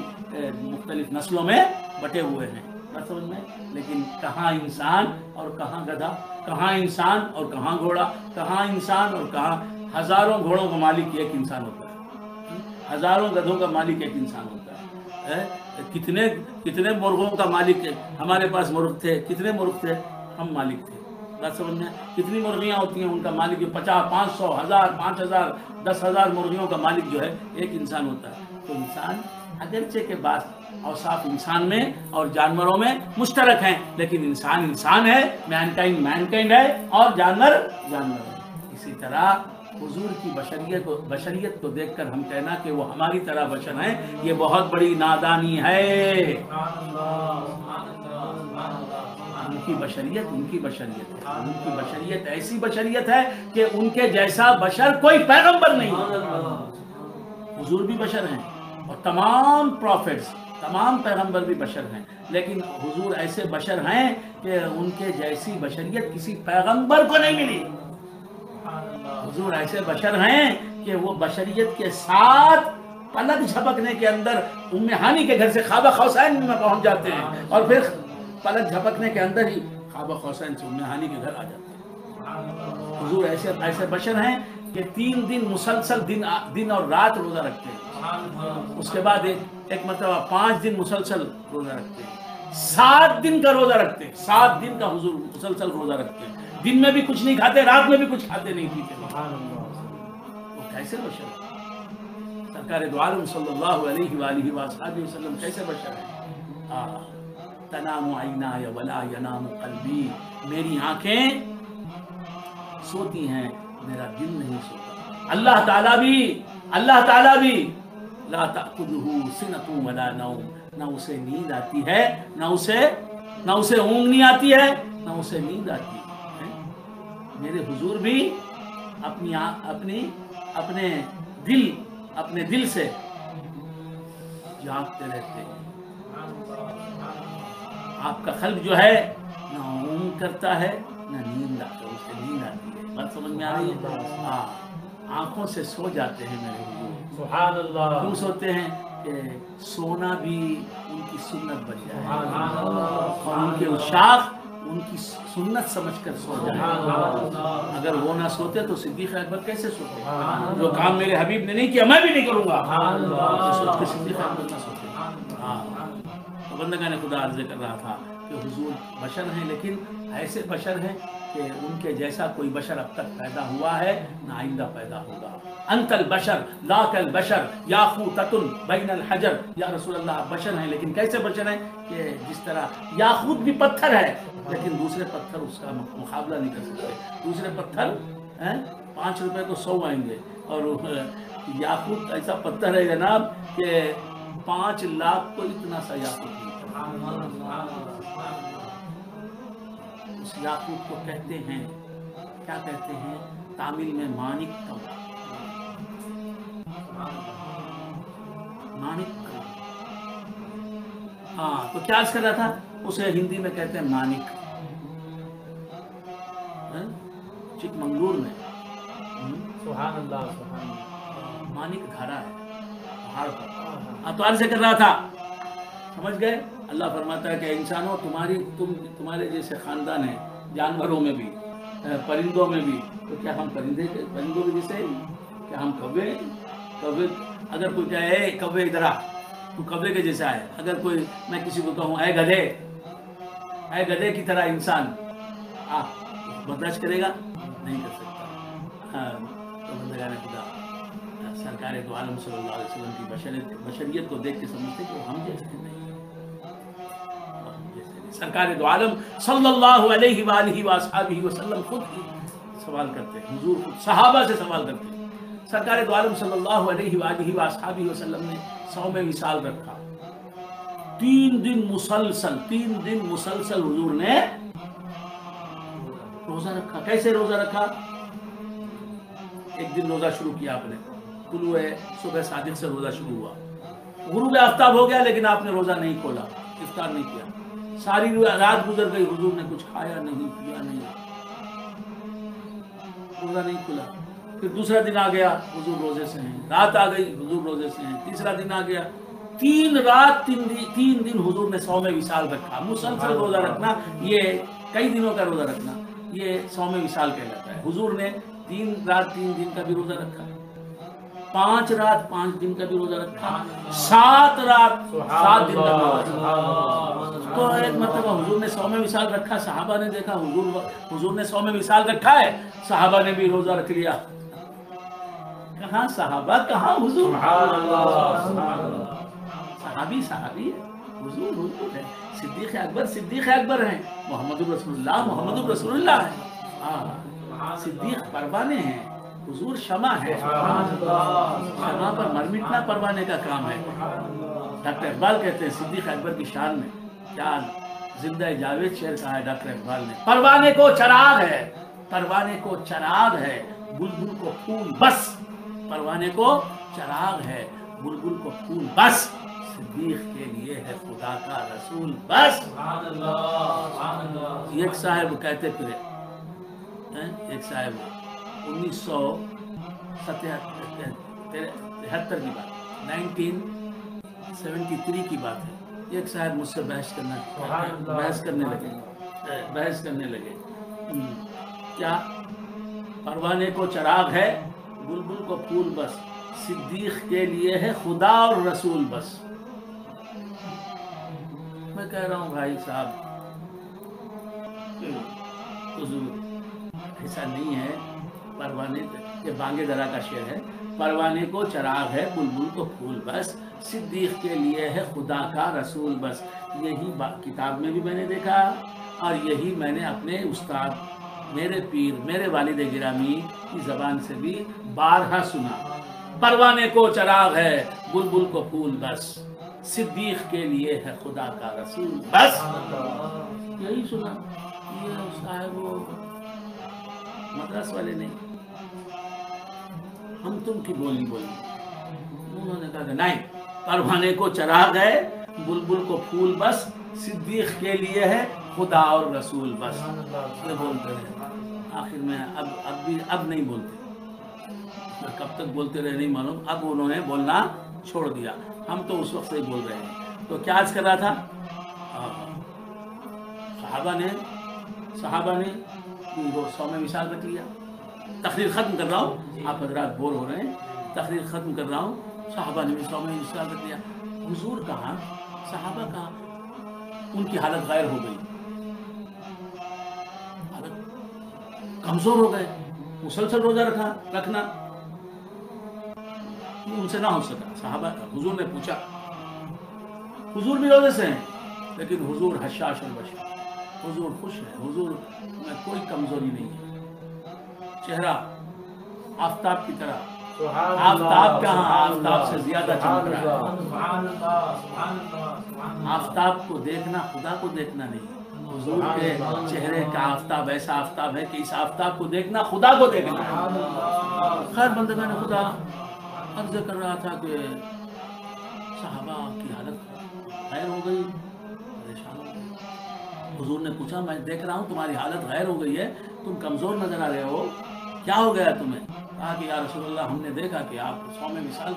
مختلف نسلوں میں بٹے ہوئے ہیں. بات سمجھ میں؟ لیکن کہاں انسان اور کہاں گدھا, کہاں انسان اور کہاں گھوڑا, کہاں انسان اور کہاں. ہزاروں گھوڑوں کا مالک ایک انسان ہوتا ہے, ہزاروں گدھوں کا مالک ایک انسان ہوتا ہے. کتنے مرغوں کا مالک ہے. ہمارے پاس مرغ تھے, کتنے مرغ تھے, ہم مالک تھے. بات سمجھ میں؟ کتنی مرغیاں ہوتی ہیں, ان کا مالک 50 500 1000 5000 10,000 مرغیوں کا مالک جو ہے ایک انسان ہوتا ہے. تو انسان اگرچہ کے بعد اوصاف انسان میں اور جانوروں میں مشترک ہیں, لیکن انسان انسان ہے, مینکائنڈ ہے, اور جانور جانور ہے. اسی طرح حضور کی بشریت کو دیکھ کر ہم کہنا کہ وہ ہماری طرح بشر ہیں, یہ بہت بڑی نادانی ہے. ان کی بشریت ہے. ان کی بشریت ایسی بشریت ہے کہ ان کے جیسا بشر کوئی پیغمبر نہیں. حضور بھی بشر ہیں اور تمام پروفیٹس تمام پیغمبر بھی بشر ہیں, لیکن حضور ایسے بشر ہیں کہ ان کے جیسی بشریت کسی پیغمبر کو نہیں ملی. حضور ایسے بشر ہیں کہ وہ بشریت کے ساتھ پلک جھپکنے کے اندر ام ہانی کے گھر سے خوابہ خوسین میں پہنچ جاتے ہیں, اور پھر پلک جھپکنے کے اندر ہی خوابہ خوسین سے ام ہانی کے گھر آ جاتے ہیں. حضور ایسے بشر ہیں کہ 3 دن مسلسل دن اور رات روزہ رکھتے ہیں. اس کے بعد ایک مرتبہ 5 دن مسلسل روزہ رکھتے ہیں. 7 دن کا روزہ رکھتے ہیں. 7 دن کا حضور مسلسل روزہ رکھتے ہیں. دن میں بھی کچھ نہیں کھاتے, رات میں بھی کچھ کھاتے نہیں پیتے. وہ کیسے بشر ہیں؟ سرکار دو عالم صلی اللہ علیہ وآلہ وسلم کیسے بشر ہیں؟ تنام عینای ولا ینام قلبی, میری آنکھیں سوتی ہیں, میرا دل نہیں سوتا. اللہ تعالیٰ بھی لا تأخذہ سنۃ ولا نوم, نہ اسے نیند آتی ہے, نہ اسے اونگ نہیں آتی ہے, نہ اسے نیند آتی ہے. میرے حضور بھی اپنے دل سے جاگتے رہتے ہیں. آپ کا قلب جو ہے نہ اونگ کرتا ہے نہ نیند آتا ہے, اسے نیند آتی ہے. بات سمجھ میں آ رہی ہے؟ آنکھوں سے سو جاتے ہیں میرے حضور. سبحان اللہ. کیوں سوتے ہیں؟ کہ سونا بھی ان کی سنت بن جائے, اور ان کے عشاق ان کی سنت سمجھ کر سو جائے. اگر وہ نہ سوتے تو صدیق اکبر کیسے سوتے؟ جو کام میرے حبیب نے نہیں کیا میں بھی نہیں کروں گا, سوچ کے صدیق اکبر نہ سوتے. تو بندگان خدا عرض کر رہا تھا کہ حضور بشر ہیں, لیکن ایسے بشر ہیں کہ ان کے جیسا کوئی بشر اب تک پیدا ہوا ہے نہ آئندہ پیدا ہوگا. انت البشر لا کالبشر یاقوتۃ بین الحجر. یا رسول اللہ آپ بشر ہیں, لیکن کیسے بشر ہیں؟ کہ جس طرح یاقوت بھی پتھر ہے, لیکن دوسرے پتھر اس کا مقابلہ نہیں کر سکتے. دوسرے پتھر 5 روپے کو 100 آئیں گے, اور یاقوت ایسا پتھر ہے جناب کہ 5 لاکھ کو اتنا سا یاقوت ملتا ہے. اس یاقوت کو کہتے ہیں, کیا کہتے ہیں تامل میں؟ مانک کم. تو کیا عرض کر رہا تھا, اسے ہندی میں کہتے ہیں مانک. چک منگلور میں سبحان اللہ سبحان اللہ. مانک دھارا ہے پہاڑ پر، اتوار سے کر رہا تھا. سمجھ گئے؟ اللہ فرماتا ہے کہ انسانوں تمہارے جیسے خاندان ہیں جانوروں میں بھی پرندوں میں بھی، تو کیا ہم پرندوں کے جیسے ہیں؟ کیا ہم کوے اگر کوئی کہے اے کوے ادھر آ، تو کوے کے جیسا ہے. اگر کوئی میں کسی کو کہوں اے گدھے کی طرح انسان برداشت کرے گا؟ نہیں کر سکتا. تو بندگان خدا سرکار دو عالم صلی اللہ علیہ وسلم کی بشریت کو دیکھ کے سمجھتے کہ وہ ہم جیسے نہیں. سرکار دو عالم صلی اللہ علیہ وآلہ وآصحابہ وسلم خود ہی سوال کرتے ہیں، حضور خود صحابہ سے سوال کرتے ہیں. سرکار دو عالم صلی اللہ علیہ وآلہ وآصحابہ وسلم نے 100 وصال رکھا. 3 دن مسلسل حضور نے روزہ رکھا. کیسے روزہ رکھا؟ ایک دن روزہ شروع کیا آپ نے، طلوع صبح صادق سے روزہ شروع ہوا، غروب آفتاب ہو گیا لیکن آپ نے روزہ نہیں کھولا، افطار نہیں کیا. ساری رات گزر گئی، حضور نے کچھ کھایا نہیں، پیا نہیں، روزہ نہیں کھلا. پھر دوسرا دن آ گیا، حضور روزے سے ہیں. رات آ گئی، حضور روزے سے ہیں. تیسرا دن آ گیا، 3 رات 3 دن حضور نے 100 وصال رکھا. مسلسل روزہ رکھنا، یہ کئی دنوں کا روزہ رکھنا، یہ 100 وصال کہلاتا ہے. حضور نے 3 رات 3 دن کا بھی روزہ رکھا، 5 رات 5 دن کا بھی روزہ رکھا، 7 رات 7 دن کا بھی روزہ رکھا. تو ایک مرتبہ حضور نے 100 وصال رکھا، صحابہ نے دیکھا حضور نے 100 وصال رکھا ہے، صحابہ نے بھی روزہ رکھ لیا. کہاں صحابہ کہاں حضور؟ صحابی ہے، حضور ہے. صدیق اکبر ہیں، محمد الرسول اللہ ہے. صدیق پروانے ہیں، حضور شمع ہے. شمع پر مر مٹنا پروانے کا کام ہے. ڈاکٹر اقبال کہتے ہیں صدیق اکبر کی شان میں، کیا زندہ جاوید شعر کہا ہے ڈاکٹر اقبال نے، پروانے کو چراغ ہے بلبل کو پھول بس. پروانے کو چراغ ہے بلبل کو پھول بس، صدیق کے لیے ہے خدا کا رسول بس. ایک صاحب کہتے پھرے، ایک صاحب 1973 کی بات، 1973 کی بات ہے. ایک صاحب مجھ سے بحث کرنے لگے کیا پروانے کو چراغ ہے بلبل کو پھول بس، صدیق کے لیے ہے خدا اور رسول بس. میں کہہ رہا ہوں بھائی صاحب حضور ایسا نہیں ہے. پروانے یہ بانگے درا کا شعر ہے، پروانے کو چراغ ہے بلبل کو پھول بس، صدیق کے لیے ہے خدا کا رسول بس. یہی کتاب میں بھی میں نے دیکھا اور یہی میں نے اپنے استاد میرے پیر میرے والد گرامی کی زبان سے بھی بارہا سنا. پروانے کو چراغ ہے بلبل کو پھول بس، صدیق کے لیے ہے خدا کا رسول بس. یہی سنا. یہ صاحب وہ مدرس والے نہیں، ہم تم کی بولی انہوں نے کہا کہ نہیں، پروانے کو چراغ ہے بلبل کو پھول بس، صدیق کے لیے ہے خدا اور رسول بس. یہ بولتے ہیں. آخر میں اب نہیں بولتے. کب تک بولتے رہے نہیں معلوم. اب انہوں نے بولنا چھوڑ دیا. ہم تو اس وقت سے بول رہے ہیں. تو کیا عرض کر رہا تھا؟ صحابہ نے 100 وصال رکھ لیا. تقریر ختم کر رہا ہوں، آپ حضرات بور ہو رہے ہیں، تقریر ختم کر رہا ہوں. صحابہ نے بھی 100 وصال رکھ لیا. حضور کہاں، صحابہ کہاں؟ ان کی حالت غیر ہو گئی، کمزور ہو گئے. مسلسل روزہ رکھنا ان سے نہ ہو سکا. صحابہ حضور نے پوچھا، حضور بھی روزے سے ہیں لیکن حضور حشاش البشر، حضور خوش ہے، حضور میں کوئی کمزوری نہیں ہے، چہرہ آفتاب کی طرح. آفتاب کہاں، آفتاب سے زیادہ چمک رہا ہے. آفتاب کو دیکھنا خدا کو دیکھنا نہیں. حضور کے چہرے کا آفتاب ایسا آفتاب ہے کہ اس آفتاب کو دیکھنا خدا کو دیکھنا ہے. خیر بندگان خدا، عرض کر رہا تھا کہ صحابہ کی حالت غیر ہو گئی، پریشان ہو گئے. حضور نے پوچھا، میں دیکھ رہا ہوں تمہاری حالت غیر ہو گئی ہے، تم کمزور نظر آ رہے ہو، کیا ہو گیا تمہیں؟ کہا کہ یا رسول اللہ ہم نے دیکھا کہ آپ 100 میں مثال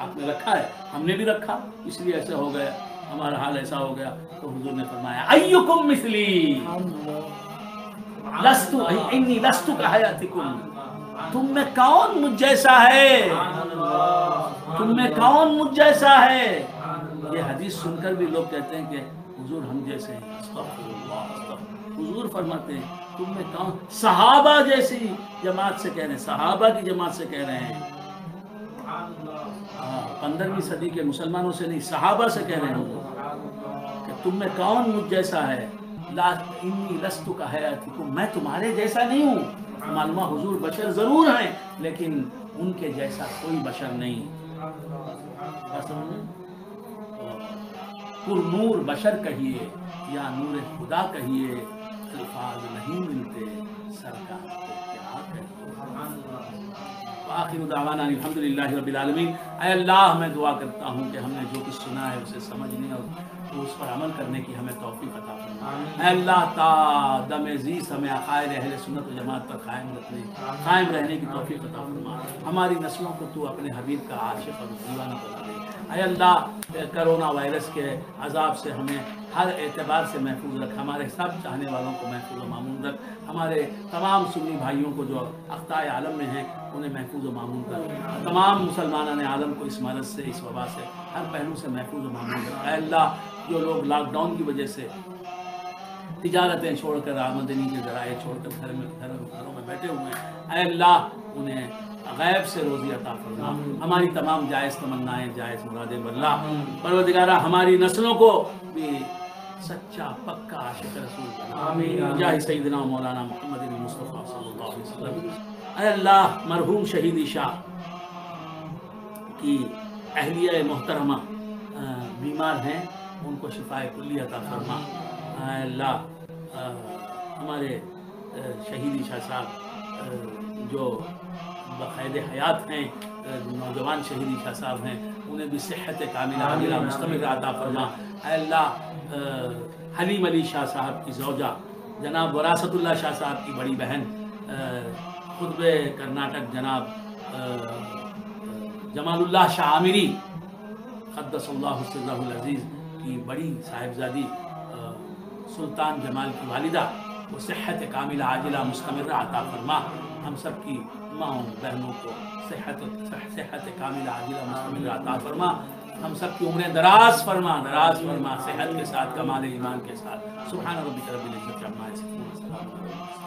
آپ نے رکھا ہے، ہم نے بھی رکھا، اس لیے ایسا ہو گیا، ہمارا حال ایسا ہو گیا. تو حضور نے فرمایا ایکم مثلی لست انی لست کحیاتکم، تم میں کون مجھ جیسا ہے، تم میں کون مجھ جیسا ہے. یہ حدیث سن کر بھی لوگ کہتے ہیں کہ حضور ہم جیسے ہیں. استغفر اللہ استغفر. حضور فرماتے ہیں تم میں کون، صحابہ جیسی جماعت سے کہہ رہے ہیں، صحابہ کی جماعت سے کہہ رہے ہیں. 15ویں صدی کے مسلمانوں سے نہیں، صحابہ سے کہہ رہے ہیں کہ تم میں کون مجھ جیسا ہے. انی لست کحیاتکم، میں تمہارے جیسا نہیں ہوں. معلومہ حضور بشر ضرور ہیں لیکن ان کے جیسا کوئی بشر نہیں. پر نور بشر کہیے یا نور خدا کہیے، الفاظ نہیں ملتے سرکار کو کیا کہیے. آخر دعوانا الحمدللہ رب العالمین. اے اللہ میں دعا کرتا ہوں کہ ہم نے جو کچھ سنا ہے اسے سمجھنے اور اس پر عمل کرنے کی ہمیں توفیق عطا فرما. اے اللہ تا دم زیست ہمیں عقائد اہل سنت و جماعت پر قائم رہنے کی توفیق عطا فرما. ہماری نسلوں کو تو اپنے حبیب کا عاشق اور دیوانہ بنا دے. اے اللہ کرونا وائرس کے عذاب سے ہمیں ہر اعتبار سے محفوظ رکھ، ہمارے سب چاہنے والوں کو محفوظ و معمون رکھ، ہمارے تمام سنی بھائیوں کو جو اقطاع عالم میں ہیں انہیں محفوظ و معمون رکھ، تمام مسلمانان عالم کو اس مرض سے، اس وبا سے ہر پہلو سے محفوظ و معمون رکھ. اے اللہ جو لوگ لاک ڈاؤن کی وجہ سے تجارتیں چھوڑ کر، آمدنی کے ذرائع چھوڑ کر گھروں میں بیٹھے ہوئے ہیں، اے اللہ انہیں غیب سے روزی عطا فرما. ہماری تمام جائز تمنائیں، جائز مرادیں بلّہ. پروردگارہ ہماری نسلوں کو بھی سچا پکا عاشق رسول بنا. جاہ سیدنا مولانا محمد المصطفیٰ صلی اللہ علیہ وسلم. اے اللہ مرحوم شہید شاہ کی اہلیہ محترمہ بیمار ہیں، ان کو شفائے کلی عطا فرما. اے اللہ ہمارے شہید شاہ صاحب جو بقید حیات ہیں، نوجوان شہید شاہ صاحب ہیں، انہیں بھی صحت کاملہ عاجلہ مستمر عطا فرما. اے اللہ حلیم علی شاہ صاحب کی زوجہ جناب وراثت اللہ شاہ صاحب کی بڑی بہن قطب کرناٹک جناب جمال اللہ شاہ عامری قدس اللہ سرہ العزیز کی بڑی صاحبزادی سلطان جمال کی والدہ وہ صحت کاملہ عاجلہ مستمرہ عطا فرما. ہم سب کی ماؤں بہنوں کو صحت کاملہ عاجلہ مستمرہ عطا فرما. ہم سب کی عمریں دراز فرما صحت کے ساتھ، کمال ایمان کے ساتھ. سبحان ربک رب العزت عما یصفون.